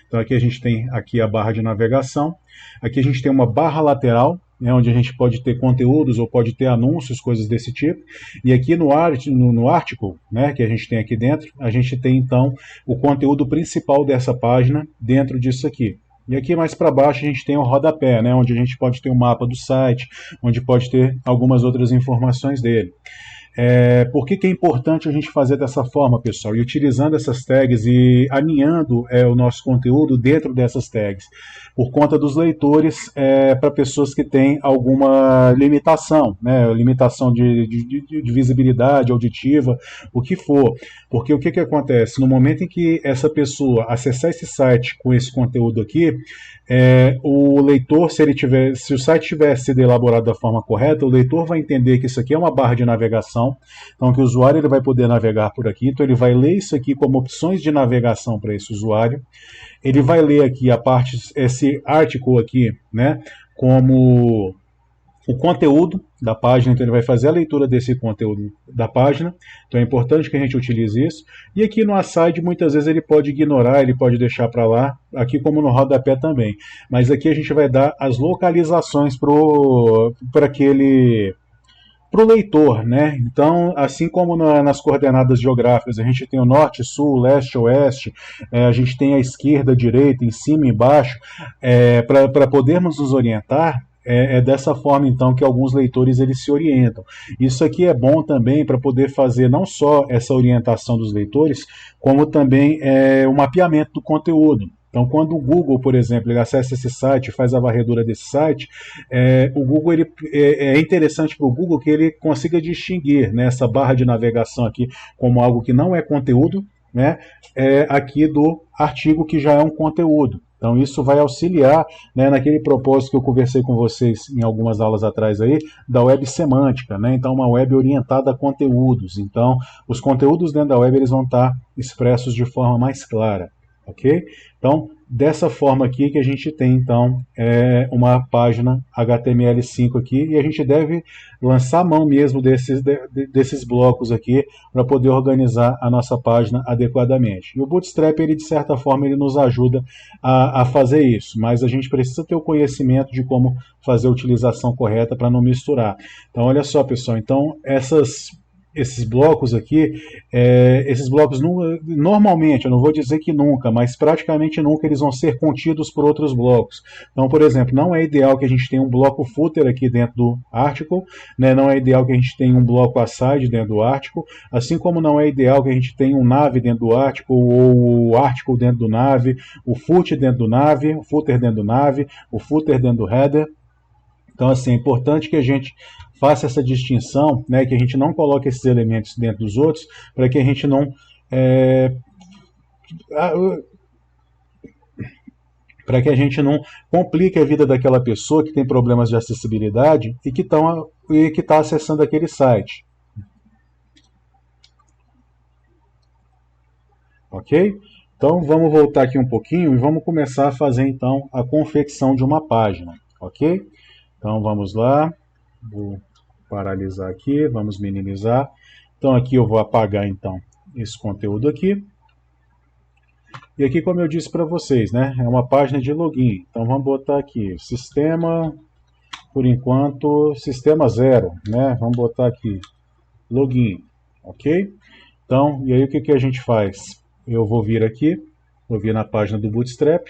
[SPEAKER 1] Então aqui a gente tem aqui a barra de navegação, aqui a gente tem uma barra lateral, né, onde a gente pode ter conteúdos ou pode ter anúncios, coisas desse tipo, e aqui no article, né, que a gente tem aqui dentro, a gente tem então o conteúdo principal dessa página dentro disso aqui. E aqui mais para baixo a gente tem o rodapé, né, onde a gente pode ter o mapa do site, onde pode ter algumas outras informações dele. Por que é importante a gente fazer dessa forma, pessoal? E utilizando essas tags e alinhando o nosso conteúdo dentro dessas tags. Por conta dos leitores, para pessoas que têm alguma limitação, né? Limitação de visibilidade auditiva, o que for. Porque o que acontece? No momento em que essa pessoa acessar esse site com esse conteúdo aqui, o leitor, se o site tivesse sido elaborado da forma correta, o leitor vai entender que isso aqui é uma barra de navegação, então que o usuário ele vai poder navegar por aqui, então ele vai ler isso aqui como opções de navegação para esse usuário, ele vai ler aqui a parte, esse article aqui, né, como o conteúdo da página, então ele vai fazer a leitura desse conteúdo da página, então é importante que a gente utilize isso, e aqui no aside muitas vezes ele pode ignorar, ele pode deixar para lá, aqui como no rodapé também, mas aqui a gente vai dar as localizações para aquele para o leitor, né? Então, assim como nas coordenadas geográficas, a gente tem o norte, sul, leste, oeste, a gente tem a esquerda, a direita, em cima e embaixo, para podermos nos orientar, dessa forma, então, que alguns leitores eles se orientam. Isso aqui é bom também para poder fazer não só essa orientação dos leitores, como também o mapeamento do conteúdo. Então, quando o Google, por exemplo, ele acessa esse site, faz a varredura desse site, o Google é interessante para o Google que ele consiga distinguir, né, essa barra de navegação aqui como algo que não é conteúdo, né, aqui do artigo que já é um conteúdo. Então isso vai auxiliar, né, naquele propósito que eu conversei com vocês em algumas aulas atrás aí, da web semântica, né? Então uma web orientada a conteúdos. Então os conteúdos dentro da web eles vão estar expressos de forma mais clara, ok? Então dessa forma aqui que a gente tem então uma página HTML5 aqui, e a gente deve lançar a mão mesmo desses blocos aqui para poder organizar a nossa página adequadamente. E o Bootstrap, ele de certa forma, ele nos ajuda a fazer isso, mas a gente precisa ter o conhecimento de como fazer a utilização correta para não misturar. Então olha só, pessoal, então esses blocos aqui, esses blocos normalmente, eu não vou dizer que nunca, mas praticamente nunca eles vão ser contidos por outros blocos. Então, por exemplo, não é ideal que a gente tenha um bloco footer aqui dentro do article, né? Não é ideal que a gente tenha um bloco aside dentro do article, assim como não é ideal que a gente tenha um nav dentro do article, ou o article dentro do nav, o foot dentro do nav, o footer dentro do nav, o footer dentro do header. Então, assim, é importante que a gente faça essa distinção, né, que a gente não coloque esses elementos dentro dos outros, para que a gente não é, para que a gente não complique a vida daquela pessoa que tem problemas de acessibilidade e que está acessando aquele site. Ok? Então vamos voltar aqui um pouquinho e vamos começar a fazer então a confecção de uma página. Ok? Então vamos lá. Vou paralisar aqui, vamos minimizar. Então aqui eu vou apagar então esse conteúdo aqui. E aqui, como eu disse para vocês, né, é uma página de login. Então vamos botar aqui sistema, por enquanto, sistema 0, né? Vamos botar aqui login, ok? Então, e aí o que, que a gente faz? Eu vou vir aqui, vou vir na página do Bootstrap,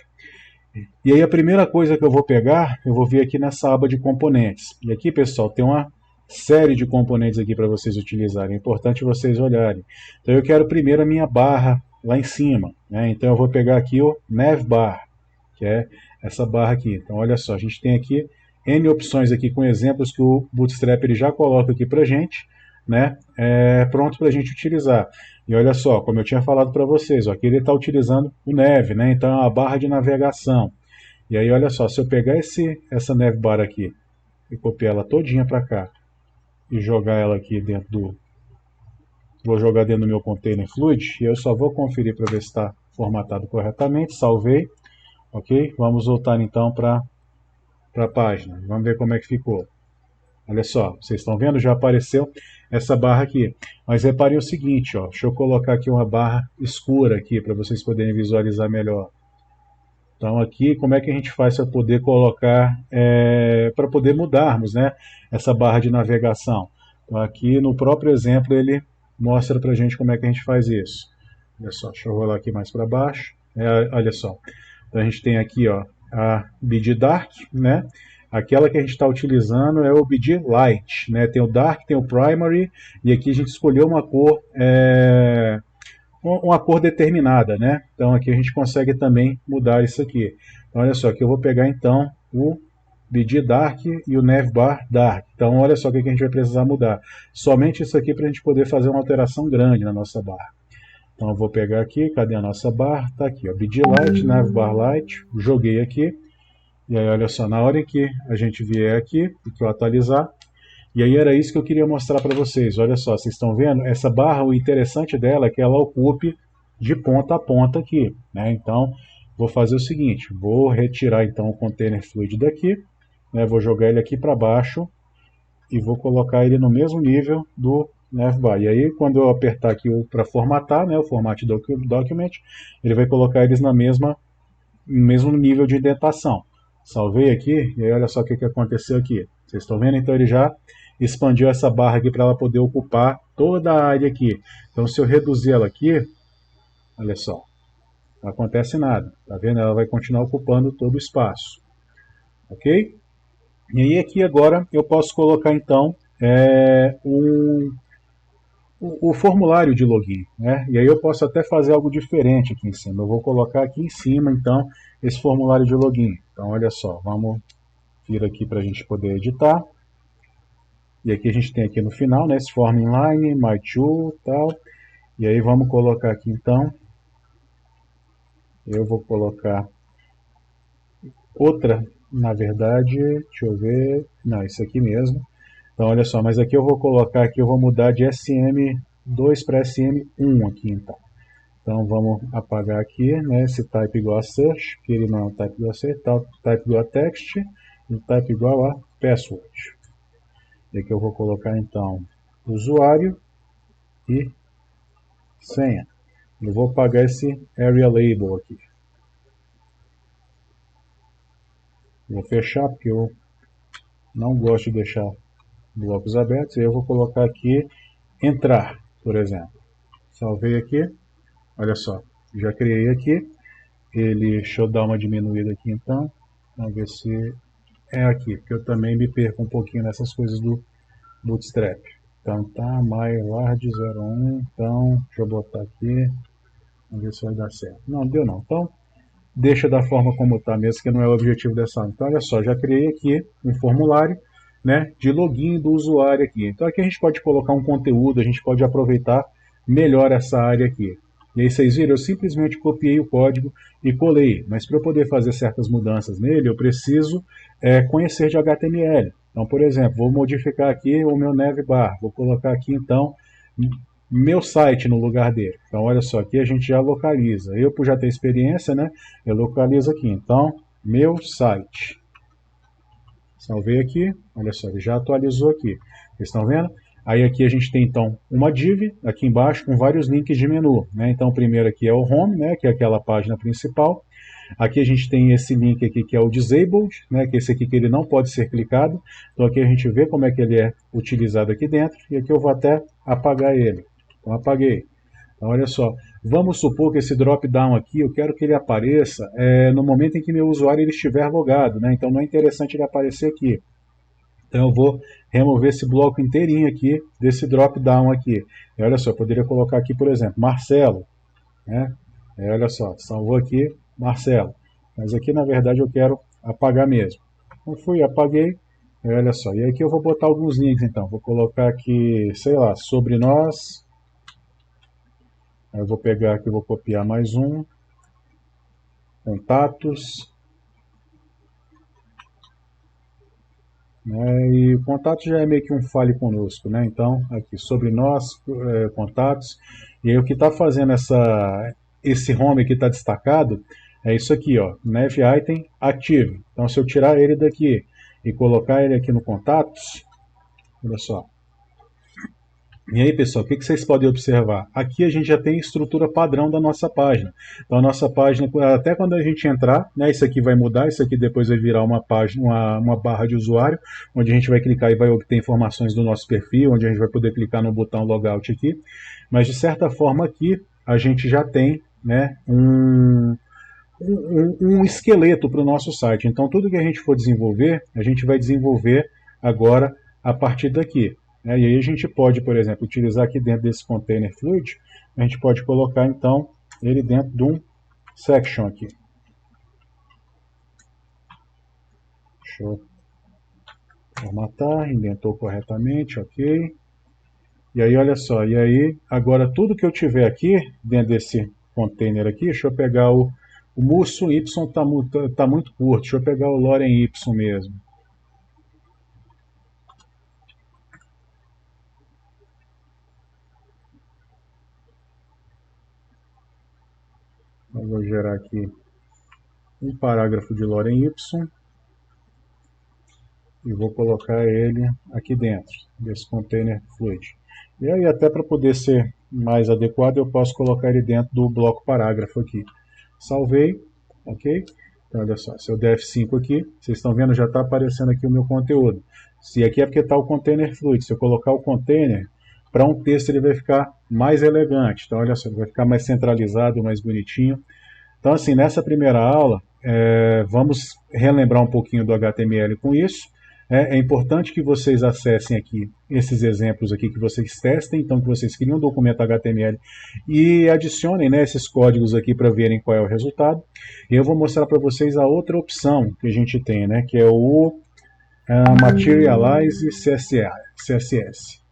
[SPEAKER 1] e aí a primeira coisa que eu vou pegar, eu vou vir aqui nessa aba de componentes. E aqui, pessoal, tem uma série de componentes aqui para vocês utilizarem. É importante vocês olharem. Então eu quero primeiro a minha barra lá em cima, né? Então eu vou pegar aqui o navbar, que é essa barra aqui. Então olha só, a gente tem aqui N opções aqui com exemplos que o Bootstrap ele já coloca aqui para gente, né? Pronto para a gente utilizar. E olha só, como eu tinha falado para vocês, ó, aqui ele está utilizando o nav, né? Então é uma barra de navegação. E aí olha só, se eu pegar essa navbar aqui e copiar ela todinha para cá e jogar ela aqui dentro do... Vou jogar dentro do meu container fluid e eu só vou conferir para ver se está formatado corretamente. Salvei. Ok? Vamos voltar então para a página. Vamos ver como é que ficou. Olha só, vocês estão vendo? Já apareceu essa barra aqui. Mas reparem o seguinte, ó, deixa eu colocar aqui uma barra escura aqui para vocês poderem visualizar melhor. Então aqui, como é que a gente faz para poder colocar, para poder mudarmos, né, essa barra de navegação? Então aqui no próprio exemplo ele mostra para a gente como é que a gente faz isso. Olha só, deixa eu rolar aqui mais para baixo. Olha só, então a gente tem aqui, ó, a BD Dark, né? Aquela que a gente está utilizando é o BD Light, né? Tem o Dark, tem o Primary, e aqui a gente escolheu uma cor determinada, né? Então aqui a gente consegue também mudar isso aqui. Então olha só, aqui eu vou pegar então o BD Dark e o Navbar Dark. Então olha só o que a gente vai precisar mudar. Somente isso aqui para a gente poder fazer uma alteração grande na nossa barra. Então eu vou pegar aqui, cadê a nossa barra? Está aqui, ó, BD Light, Navbar Light, joguei aqui. E aí olha só, na hora que a gente vier aqui, que eu atualizar, e aí era isso que eu queria mostrar para vocês. Olha só, vocês estão vendo? Essa barra, o interessante dela é que ela ocupe de ponta a ponta aqui, né? Então, vou fazer o seguinte, vou retirar então o container fluid daqui, né? Vou jogar ele aqui para baixo e vou colocar ele no mesmo nível do navbar. E aí, quando eu apertar aqui para formatar, né, o Format Document, ele vai colocar eles no mesmo nível de indentação. Salvei aqui, e aí olha só o que aconteceu aqui. Vocês estão vendo? Então ele já expandiu essa barra aqui para ela poder ocupar toda a área aqui. Então se eu reduzir ela aqui, olha só, não acontece nada. Tá vendo? Ela vai continuar ocupando todo o espaço. Ok? E aí aqui agora eu posso colocar então o formulário de login, né? E aí eu posso até fazer algo diferente aqui em cima. Eu vou colocar aqui em cima então esse formulário de login. Então olha só, vamos vir aqui para a gente poder editar. E aqui a gente tem aqui no final, né, esse form inline, my tool, tal. E aí vamos colocar aqui então, eu vou colocar outra, na verdade, deixa eu ver, não, isso aqui mesmo. Então olha só, mas aqui eu vou colocar aqui, eu vou mudar de SM2 para SM1 aqui então. Então vamos apagar aqui, né, esse type igual a search, que ele não é um type igual a search, type igual a text, e type igual a password. E aqui eu vou colocar então usuário e senha. Eu vou apagar esse area label aqui. Vou fechar porque eu não gosto de deixar blocos abertos. E eu vou colocar aqui entrar, por exemplo. Salvei aqui. Olha só, já criei aqui. Deixa eu dar uma diminuída aqui então. Vamos ver se é aqui, porque eu também me perco um pouquinho nessas coisas do Bootstrap. Então tá, mylarge01, então deixa eu botar aqui, vamos ver se vai dar certo. Não, deu não. Então deixa da forma como está mesmo, que não é o objetivo dessa aula. Então, olha só, já criei aqui um formulário, né, de login do usuário aqui. Então aqui a gente pode colocar um conteúdo, a gente pode aproveitar melhor essa área aqui. E aí vocês viram, eu simplesmente copiei o código e colei, mas para eu poder fazer certas mudanças nele, eu preciso conhecer de HTML. Então, por exemplo, vou modificar aqui o meu navbar, vou colocar aqui então meu site no lugar dele. Então, olha só, aqui a gente já localiza. Eu, por já ter experiência, né, eu localizo aqui. Então, meu site. Salvei aqui, olha só, ele já atualizou aqui. Vocês estão vendo? Aí aqui a gente tem então uma div aqui embaixo com vários links de menu, né? Então o primeiro aqui é o home, né, que é aquela página principal. Aqui a gente tem esse link aqui que é o disabled, né, que é esse aqui que ele não pode ser clicado. Então aqui a gente vê como é que ele é utilizado aqui dentro. E aqui eu vou até apagar ele. Então apaguei. Então, olha só, vamos supor que esse drop-down aqui, eu quero que ele apareça no momento em que meu usuário ele estiver logado, né? Então não é interessante ele aparecer aqui. Então eu vou remover esse bloco inteirinho aqui, desse drop-down aqui. E olha só, eu poderia colocar aqui, por exemplo, Marcelo, né? Olha só, salvou aqui, Marcelo. Mas aqui, na verdade, eu quero apagar mesmo. Então fui, apaguei, olha só. E aqui eu vou botar alguns links, então. Vou colocar aqui, sei lá, sobre nós. Eu vou pegar aqui, vou copiar mais um. Contatos. E o contato já é meio que um fale conosco, né? Então, aqui, sobre nós, contatos. E aí o que está fazendo esse home que está destacado é isso aqui, ó, nav item active. Então, se eu tirar ele daqui e colocar ele aqui no contatos, olha só. E aí, pessoal, o que vocês podem observar? Aqui a gente já tem a estrutura padrão da nossa página. Então, a nossa página, até quando a gente entrar, né, isso aqui vai mudar, isso aqui depois vai virar uma página, uma barra de usuário, onde a gente vai clicar e vai obter informações do nosso perfil, onde a gente vai poder clicar no botão logout aqui. Mas, de certa forma, aqui a gente já tem, né, um esqueleto para o nosso site. Então, tudo que a gente for desenvolver, a gente vai desenvolver agora a partir daqui. E aí a gente pode, por exemplo, utilizar aqui dentro desse container fluid, a gente pode colocar então ele dentro de um section aqui. Deixa eu formatar, indentou corretamente, ok. E aí olha só, e aí agora tudo que eu tiver aqui dentro desse container aqui, deixa eu pegar o Musso Y tá muito curto, deixa eu pegar o Loren Y mesmo. Eu vou gerar aqui um parágrafo de Loren Y e vou colocar ele aqui dentro desse container fluid. E aí até para poder ser mais adequado eu posso colocar ele dentro do bloco parágrafo aqui. Salvei, ok? Então olha só, se eu der F5 aqui, vocês estão vendo, já está aparecendo aqui o meu conteúdo. Se aqui é porque está o container fluid, se eu colocar o container, para um texto ele vai ficar mais elegante. Então olha só, ele vai ficar mais centralizado, mais bonitinho. Então assim, nessa primeira aula, vamos relembrar um pouquinho do HTML com isso. É importante que vocês acessem aqui esses exemplos aqui, que vocês testem, então que vocês criem um documento HTML e adicionem, né, esses códigos aqui para verem qual é o resultado. E eu vou mostrar para vocês a outra opção que a gente tem, né, que é o Materialize CSS.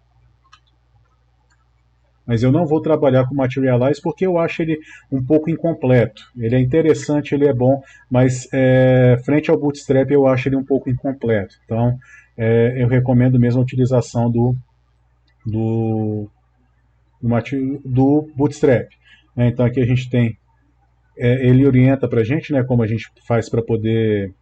[SPEAKER 1] Mas eu não vou trabalhar com Materialize porque eu acho ele um pouco incompleto. Ele é interessante, ele é bom, mas frente ao Bootstrap eu acho ele um pouco incompleto. Então eu recomendo mesmo a utilização do Bootstrap. Então aqui a gente tem, ele orienta para a gente, né, como a gente faz para poder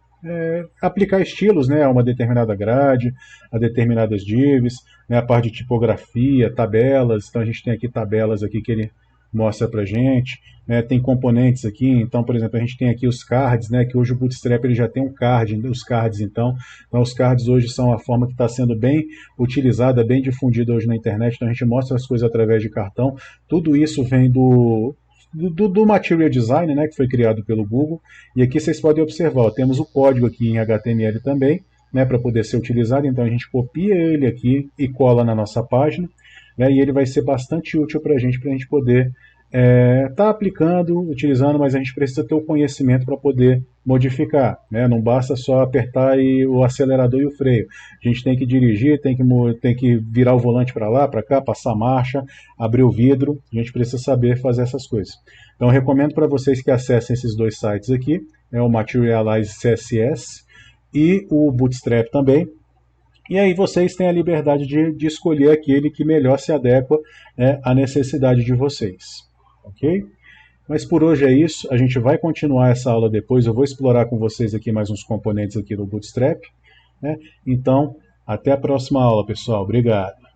[SPEAKER 1] aplicar estilos, né, a uma determinada grade, a determinadas divs, né, a parte de tipografia, tabelas. Então a gente tem aqui tabelas aqui que ele mostra pra gente, né, tem componentes aqui. Então, por exemplo, a gente tem aqui os cards, né, que hoje o Bootstrap ele já tem um card, os cards então os cards hoje são a forma que está sendo bem utilizada, bem difundida hoje na internet. Então a gente mostra as coisas através de cartão. Tudo isso vem do Material Design, né, que foi criado pelo Google. E aqui vocês podem observar, ó, temos o código aqui em HTML também, né, para poder ser utilizado. Então a gente copia ele aqui e cola na nossa página, né, e ele vai ser bastante útil para a gente poder Está aplicando, utilizando, mas a gente precisa ter o conhecimento para poder modificar, né? Não basta só apertar o acelerador e o freio. A gente tem que dirigir, tem que virar o volante para lá, para cá, passar marcha, abrir o vidro. A gente precisa saber fazer essas coisas. Então, eu recomendo para vocês que acessem esses dois sites aqui, o Materialize CSS e o Bootstrap também. E aí vocês têm a liberdade de escolher aquele que melhor se adequa, à necessidade de vocês. Ok? Mas por hoje é isso. A gente vai continuar essa aula depois. Eu vou explorar com vocês aqui mais uns componentes aqui do Bootstrap, né? Então, até a próxima aula, pessoal. Obrigado.